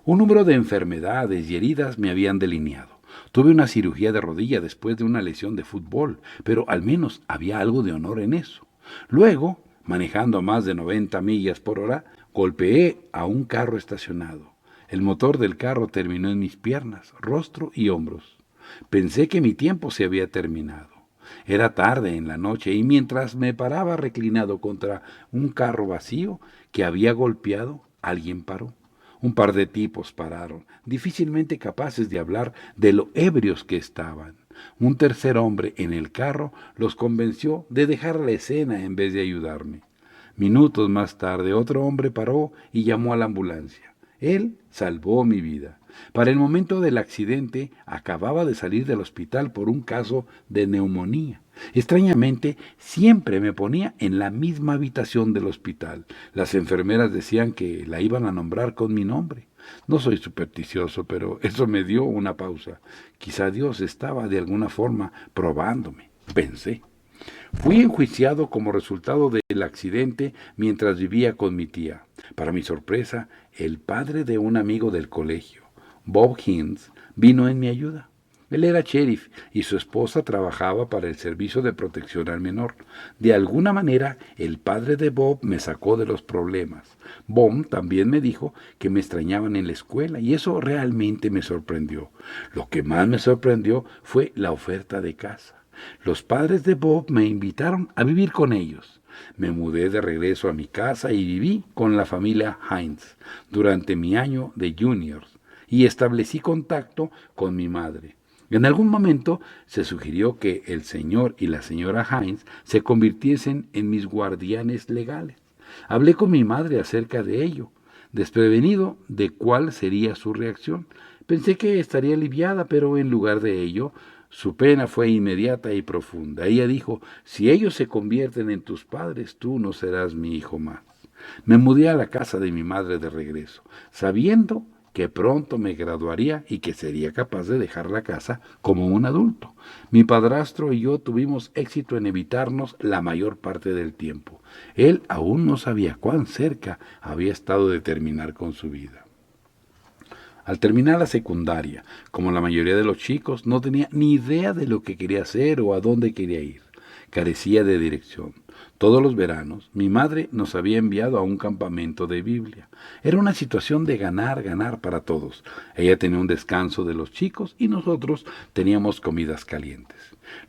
[SPEAKER 1] Un número de enfermedades y heridas me habían delineado. Tuve una cirugía de rodilla después de una lesión de fútbol, pero al menos había algo de honor en eso. Luego, manejando a más de 90 millas por hora, golpeé a un carro estacionado. El motor del carro terminó en mis piernas, rostro y hombros. Pensé que mi tiempo se había terminado. Era tarde en la noche y mientras me paraba reclinado contra un carro vacío que había golpeado, alguien paró. Un par de tipos pararon, difícilmente capaces de hablar de lo ebrios que estaban. Un tercer hombre en el carro los convenció de dejar la escena en vez de ayudarme. Minutos más tarde otro hombre paró y llamó a la ambulancia. Él salvó mi vida. Para el momento del accidente acababa de salir del hospital por un caso de neumonía. Extrañamente, siempre me ponía en la misma habitación del hospital. Las enfermeras decían que la iban a nombrar con mi nombre. No soy supersticioso, pero eso me dio una pausa. Quizá Dios estaba de alguna forma probándome, pensé. Fui enjuiciado como resultado del accidente mientras vivía con mi tía. Para mi sorpresa, el padre de un amigo del colegio, Bob Hines, vino en mi ayuda. Él era sheriff y su esposa trabajaba para el Servicio de Protección al Menor. De alguna manera, el padre de Bob me sacó de los problemas. Bob también me dijo que me extrañaban en la escuela y eso realmente me sorprendió. Lo que más me sorprendió fue la oferta de casa. Los padres de Bob me invitaron a vivir con ellos. Me mudé de regreso a mi casa y viví con la familia Hines durante mi año de juniors y establecí contacto con mi madre. En algún momento se sugirió que el señor y la señora Hines se convirtiesen en mis guardianes legales. Hablé con mi madre acerca de ello, desprevenido de cuál sería su reacción. Pensé que estaría aliviada, pero en lugar de ello, su pena fue inmediata y profunda. Ella dijo, si ellos se convierten en tus padres, tú no serás mi hijo más. Me mudé a la casa de mi madre de regreso, sabiendo que pronto me graduaría y que sería capaz de dejar la casa como un adulto. Mi padrastro y yo tuvimos éxito en evitarnos la mayor parte del tiempo. Él aún no sabía cuán cerca había estado de terminar con su vida. Al terminar la secundaria, como la mayoría de los chicos, no tenía ni idea de lo que quería hacer o a dónde quería ir. Carecía de dirección. Todos los veranos, mi madre nos había enviado a un campamento de Biblia. Era una situación de ganar, ganar para todos. Ella tenía un descanso de los chicos y nosotros teníamos comidas calientes.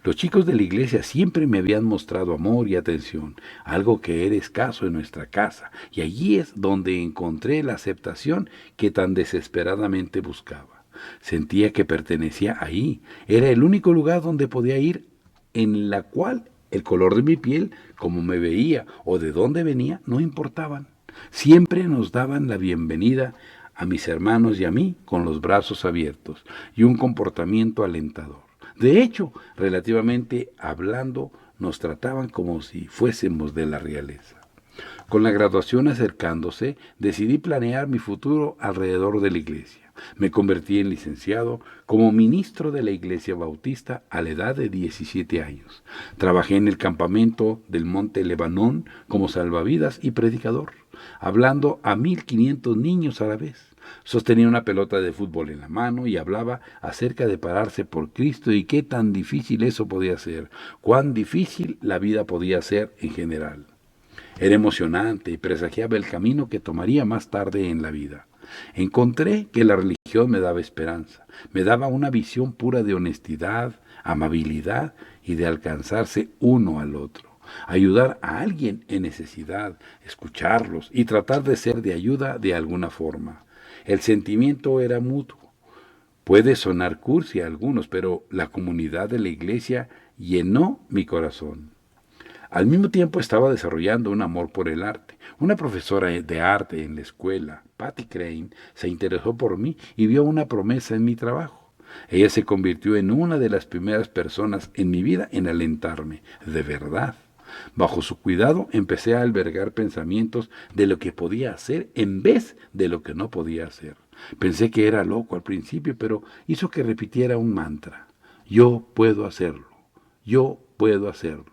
[SPEAKER 1] Los chicos de la iglesia siempre me habían mostrado amor y atención, algo que era escaso en nuestra casa, y allí es donde encontré la aceptación que tan desesperadamente buscaba. Sentía que pertenecía ahí, era el único lugar donde podía ir, en la cual el color de mi piel, cómo me veía o de dónde venía, no importaban. Siempre nos daban la bienvenida a mis hermanos y a mí con los brazos abiertos y un comportamiento alentador. De hecho, relativamente hablando, nos trataban como si fuésemos de la realeza. Con la graduación acercándose, decidí planear mi futuro alrededor de la iglesia. Me convertí en licenciado como ministro de la Iglesia Bautista a la edad de 17 años. Trabajé en el campamento del Monte Lebanón como salvavidas y predicador, hablando a 1,500 niños a la vez. Sostenía una pelota de fútbol en la mano y hablaba acerca de pararse por Cristo y qué tan difícil eso podía ser, cuán difícil la vida podía ser en general. Era emocionante y presagiaba el camino que tomaría más tarde en la vida. Encontré que la religión me daba esperanza, me daba una visión pura de honestidad, amabilidad y de alcanzarse uno al otro, ayudar a alguien en necesidad, escucharlos y tratar de ser de ayuda de alguna forma. El sentimiento era mutuo. Puede sonar cursi a algunos, pero la comunidad de la iglesia llenó mi corazón. Al mismo tiempo estaba desarrollando un amor por el arte. Una profesora de arte en la escuela, Patty Crane, se interesó por mí y vio una promesa en mi trabajo. Ella se convirtió en una de las primeras personas en mi vida en alentarme, de verdad. Bajo su cuidado empecé a albergar pensamientos de lo que podía hacer en vez de lo que no podía hacer. Pensé que era loco al principio, pero hizo que repitiera un mantra. Yo puedo hacerlo. Yo puedo hacerlo.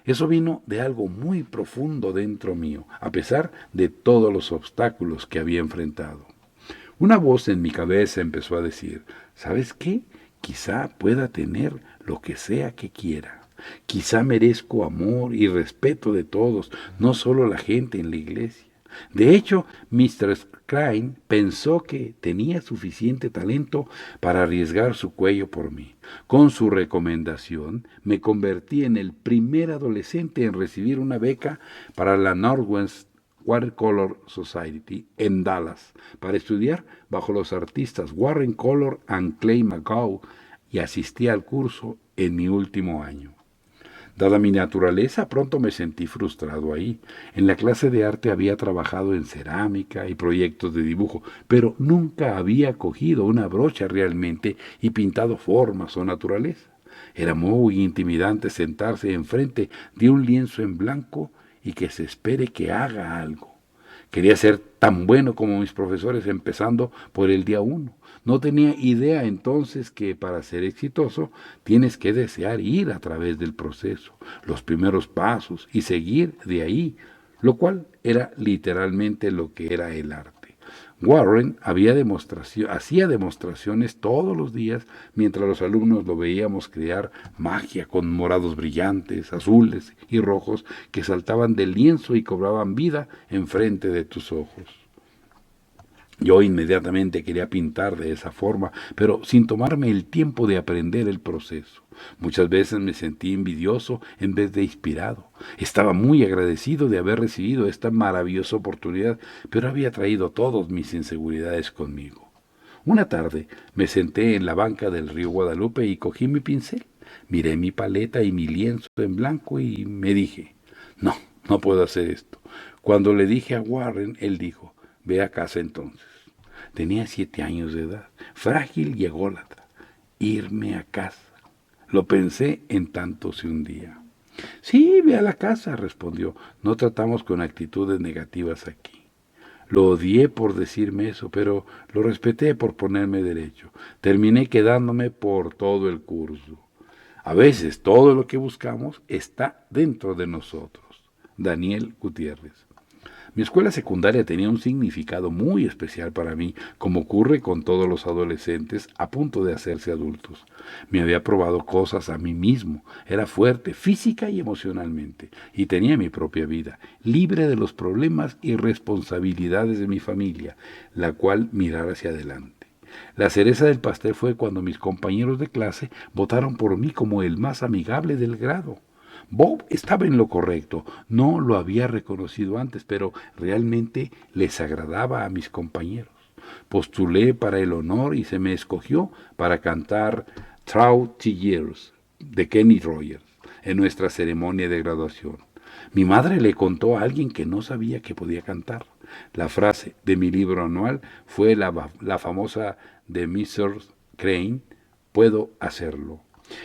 [SPEAKER 1] Eso vino de algo muy profundo dentro mío, a pesar de todos los obstáculos que había enfrentado. Una voz en mi cabeza empezó a decir, ¿sabes qué? Quizá pueda tener lo que sea que quiera. Quizá merezco amor y respeto de todos, no solo la gente en la iglesia. De hecho, Mr. Klein pensó que tenía suficiente talento para arriesgar su cuello por mí. Con su recomendación, me convertí en el primer adolescente en recibir una beca para la Northwest Watercolor Society en Dallas, para estudiar bajo los artistas Warren Color y Clay McGaugh, y asistí al curso en mi último año. Dada mi naturaleza, pronto me sentí frustrado ahí. En la clase de arte había trabajado en cerámica y proyectos de dibujo, pero nunca había cogido una brocha realmente y pintado formas o naturaleza. Era muy intimidante sentarse enfrente de un lienzo en blanco y que se espere que haga algo. Quería ser tan bueno como mis profesores empezando por el día 1. No tenía idea entonces que para ser exitoso tienes que desear ir a través del proceso, los primeros pasos y seguir de ahí, lo cual era literalmente lo que era el arte. Warren hacía demostraciones todos los días mientras los alumnos lo veíamos crear magia con morados brillantes, azules y rojos que saltaban del lienzo y cobraban vida enfrente de tus ojos. Yo inmediatamente quería pintar de esa forma, pero sin tomarme el tiempo de aprender el proceso. Muchas veces me sentí envidioso en vez de inspirado. Estaba muy agradecido de haber recibido esta maravillosa oportunidad, pero había traído todas mis inseguridades conmigo. Una tarde me senté en la banca del río Guadalupe y cogí mi pincel. Miré mi paleta y mi lienzo en blanco y me dije, no, no puedo hacer esto. Cuando le dije a Warren, él dijo, ve a casa entonces. Tenía 7 años de edad, frágil y ególatra. Irme a casa. Lo pensé en tanto se hundía. Sí, ve a la casa, respondió. No tratamos con actitudes negativas aquí. Lo odié por decirme eso, pero lo respeté por ponerme derecho. Terminé quedándome por todo el curso. A veces todo lo que buscamos está dentro de nosotros. Daniel Gutiérrez. Mi escuela secundaria tenía un significado muy especial para mí, como ocurre con todos los adolescentes a punto de hacerse adultos. Me había probado cosas a mí mismo, era fuerte física y emocionalmente, y tenía mi propia vida, libre de los problemas y responsabilidades de mi familia, la cual mirar hacia adelante. La cereza del pastel fue cuando mis compañeros de clase votaron por mí como el más amigable del grado. Bob estaba en lo correcto, no lo había reconocido antes, pero realmente les agradaba a mis compañeros. Postulé para el honor y se me escogió para cantar Through the Years de Kenny Rogers en nuestra ceremonia de graduación. Mi madre le contó a alguien que no sabía que podía cantar. La frase de mi libro anual fue la famosa de Mr. Crane, puedo hacerlo.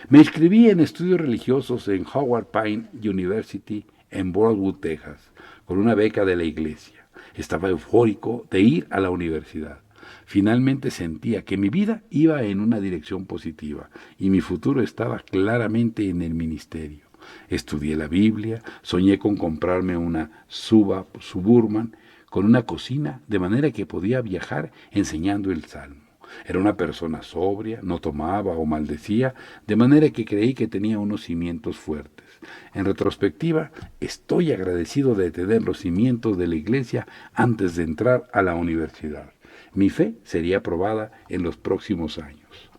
[SPEAKER 1] Me inscribí en estudios religiosos en Howard Pine University en Broadwood, Texas, con una beca de la iglesia. Estaba eufórico de ir a la universidad. Finalmente sentía que mi vida iba en una dirección positiva y mi futuro estaba claramente en el ministerio. Estudié la Biblia, soñé con comprarme una Suburban con una cocina, de manera que podía viajar enseñando el Salmo. Era una persona sobria, no tomaba o maldecía, de manera que creí que tenía unos cimientos fuertes. En retrospectiva, estoy agradecido de tener los cimientos de la iglesia antes de entrar a la universidad. Mi fe sería probada en los próximos años.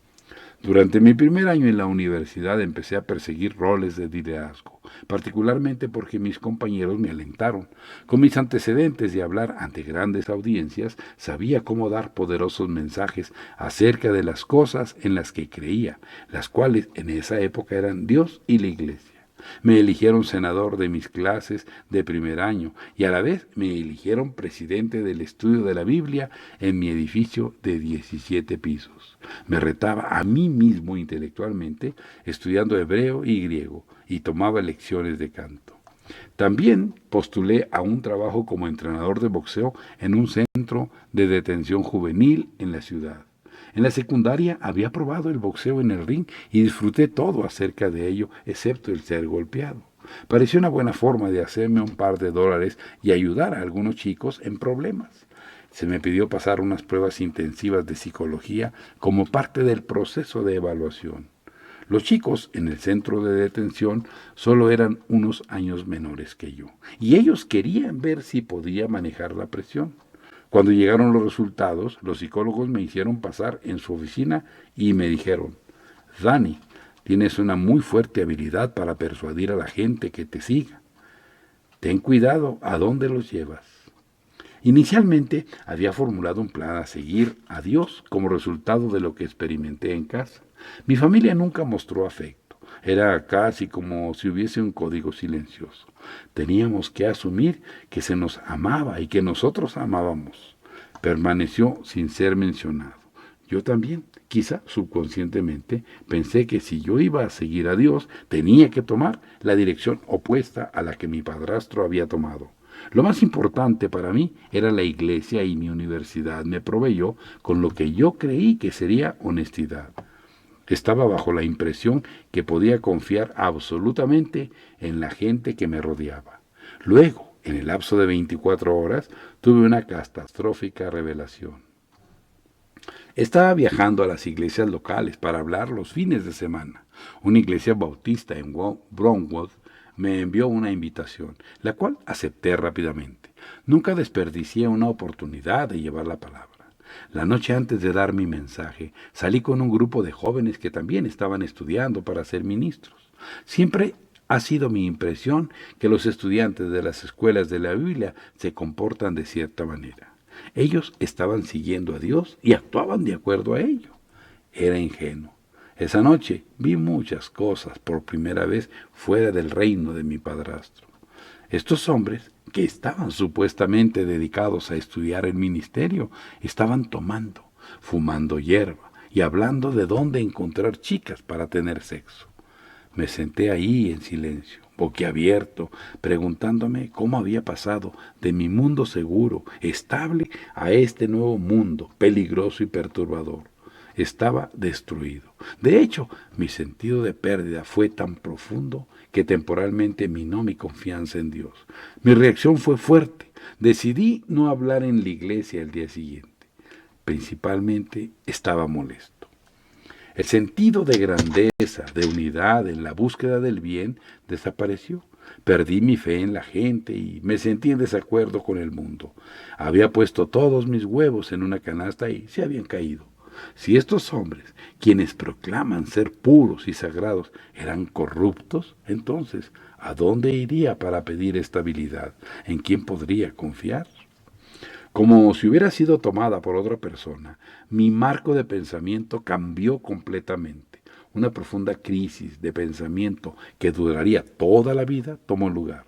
[SPEAKER 1] Durante mi primer año en la universidad empecé a perseguir roles de liderazgo, particularmente porque mis compañeros me alentaron. Con mis antecedentes de hablar ante grandes audiencias, sabía cómo dar poderosos mensajes acerca de las cosas en las que creía, las cuales en esa época eran Dios y la Iglesia. Me eligieron senador de mis clases de primer año y a la vez me eligieron presidente del estudio de la Biblia en mi edificio de 17 pisos. Me retaba a mí mismo intelectualmente estudiando hebreo y griego y tomaba lecciones de canto. También postulé a un trabajo como entrenador de boxeo en un centro de detención juvenil en la ciudad. En la secundaria había probado el boxeo en el ring y disfruté todo acerca de ello, excepto el ser golpeado. Pareció una buena forma de hacerme un par de dólares y ayudar a algunos chicos en problemas. Se me pidió pasar unas pruebas intensivas de psicología como parte del proceso de evaluación. Los chicos en el centro de detención solo eran unos años menores que yo, y ellos querían ver si podía manejar la presión. Cuando llegaron los resultados, los psicólogos me hicieron pasar en su oficina y me dijeron, Dani, tienes una muy fuerte habilidad para persuadir a la gente que te siga. Ten cuidado a dónde los llevas. Inicialmente había formulado un plan a seguir a Dios como resultado de lo que experimenté en casa. Mi familia nunca mostró afecto. Era casi como si hubiese un código silencioso. Teníamos que asumir que se nos amaba y que nosotros amábamos. Permaneció sin ser mencionado. Yo también, quizá subconscientemente, pensé que si yo iba a seguir a Dios, tenía que tomar la dirección opuesta a la que mi padrastro había tomado. Lo más importante para mí era la iglesia y mi universidad me proveyó con lo que yo creí que sería honestidad. Estaba bajo la impresión que podía confiar absolutamente en la gente que me rodeaba. Luego, en el lapso de 24 horas, tuve una catastrófica revelación. Estaba viajando a las iglesias locales para hablar los fines de semana. Una iglesia bautista en Bromwood me envió una invitación, la cual acepté rápidamente. Nunca desperdicié una oportunidad de llevar la palabra. La noche antes de dar mi mensaje, salí con un grupo de jóvenes que también estaban estudiando para ser ministros. Siempre ha sido mi impresión que los estudiantes de las escuelas de la Biblia se comportan de cierta manera. Ellos estaban siguiendo a Dios y actuaban de acuerdo a ello. Era ingenuo. Esa noche vi muchas cosas por primera vez fuera del reino de mi padrastro. Estos hombres, que estaban supuestamente dedicados a estudiar el ministerio, estaban tomando, fumando hierba y hablando de dónde encontrar chicas para tener sexo. Me senté ahí en silencio, boquiabierto, preguntándome cómo había pasado de mi mundo seguro, estable, a este nuevo mundo, peligroso y perturbador. Estaba destruido. De hecho, mi sentido de pérdida fue tan profundo que temporalmente minó mi confianza en Dios. Mi reacción fue fuerte. Decidí no hablar en la iglesia el día siguiente. Principalmente estaba molesto. El sentido de grandeza, de unidad en la búsqueda del bien desapareció. Perdí mi fe en la gente y me sentí en desacuerdo con el mundo. Había puesto todos mis huevos en una canasta y se habían caído. Si estos hombres, quienes proclaman ser puros y sagrados, eran corruptos, entonces, ¿a dónde iría para pedir estabilidad? ¿En quién podría confiar? Como si hubiera sido tomada por otra persona, mi marco de pensamiento cambió completamente. Una profunda crisis de pensamiento que duraría toda la vida tomó lugar.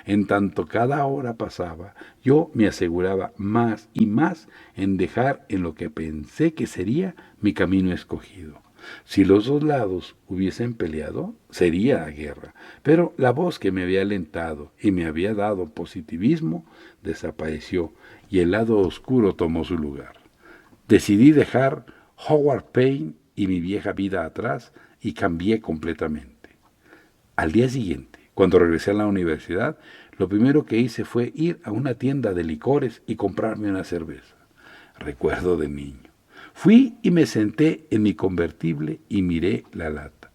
[SPEAKER 1] En tanto cada hora pasaba, yo me aseguraba más y más en dejar en lo que pensé que sería mi camino escogido. Si los dos lados hubiesen peleado, sería la guerra, pero la voz que me había alentado y me había dado positivismo desapareció y el lado oscuro tomó su lugar. Decidí dejar Howard Payne y mi vieja vida atrás y cambié completamente. Al día siguiente, cuando regresé a la universidad, lo primero que hice fue ir a una tienda de licores y comprarme una cerveza. Recuerdo de niño. Fui y me senté en mi convertible y miré la lata.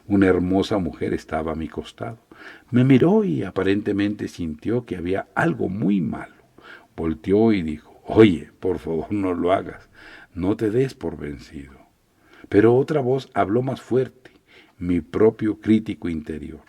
[SPEAKER 1] Una hermosa mujer estaba a mi costado. Me miró y aparentemente sintió que había algo muy malo. Volteó y dijo, oye, por favor no lo hagas, no te des por vencido. Pero otra voz habló más fuerte, mi propio crítico interior.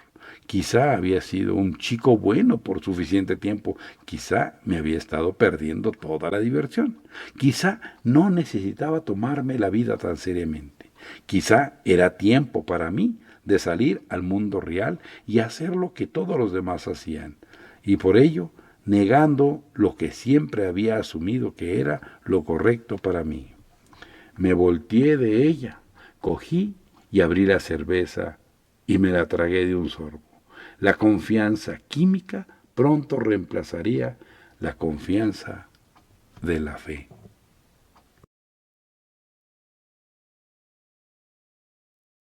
[SPEAKER 1] Quizá había sido un chico bueno por suficiente tiempo, quizá me había estado perdiendo toda la diversión, quizá no necesitaba tomarme la vida tan seriamente, quizá era tiempo para mí de salir al mundo real y hacer lo que todos los demás hacían, y por ello negando lo que siempre había asumido que era lo correcto para mí. Me volteé de ella, cogí y abrí la cerveza y me la tragué de un sorbo. La confianza química pronto reemplazaría la confianza de la fe.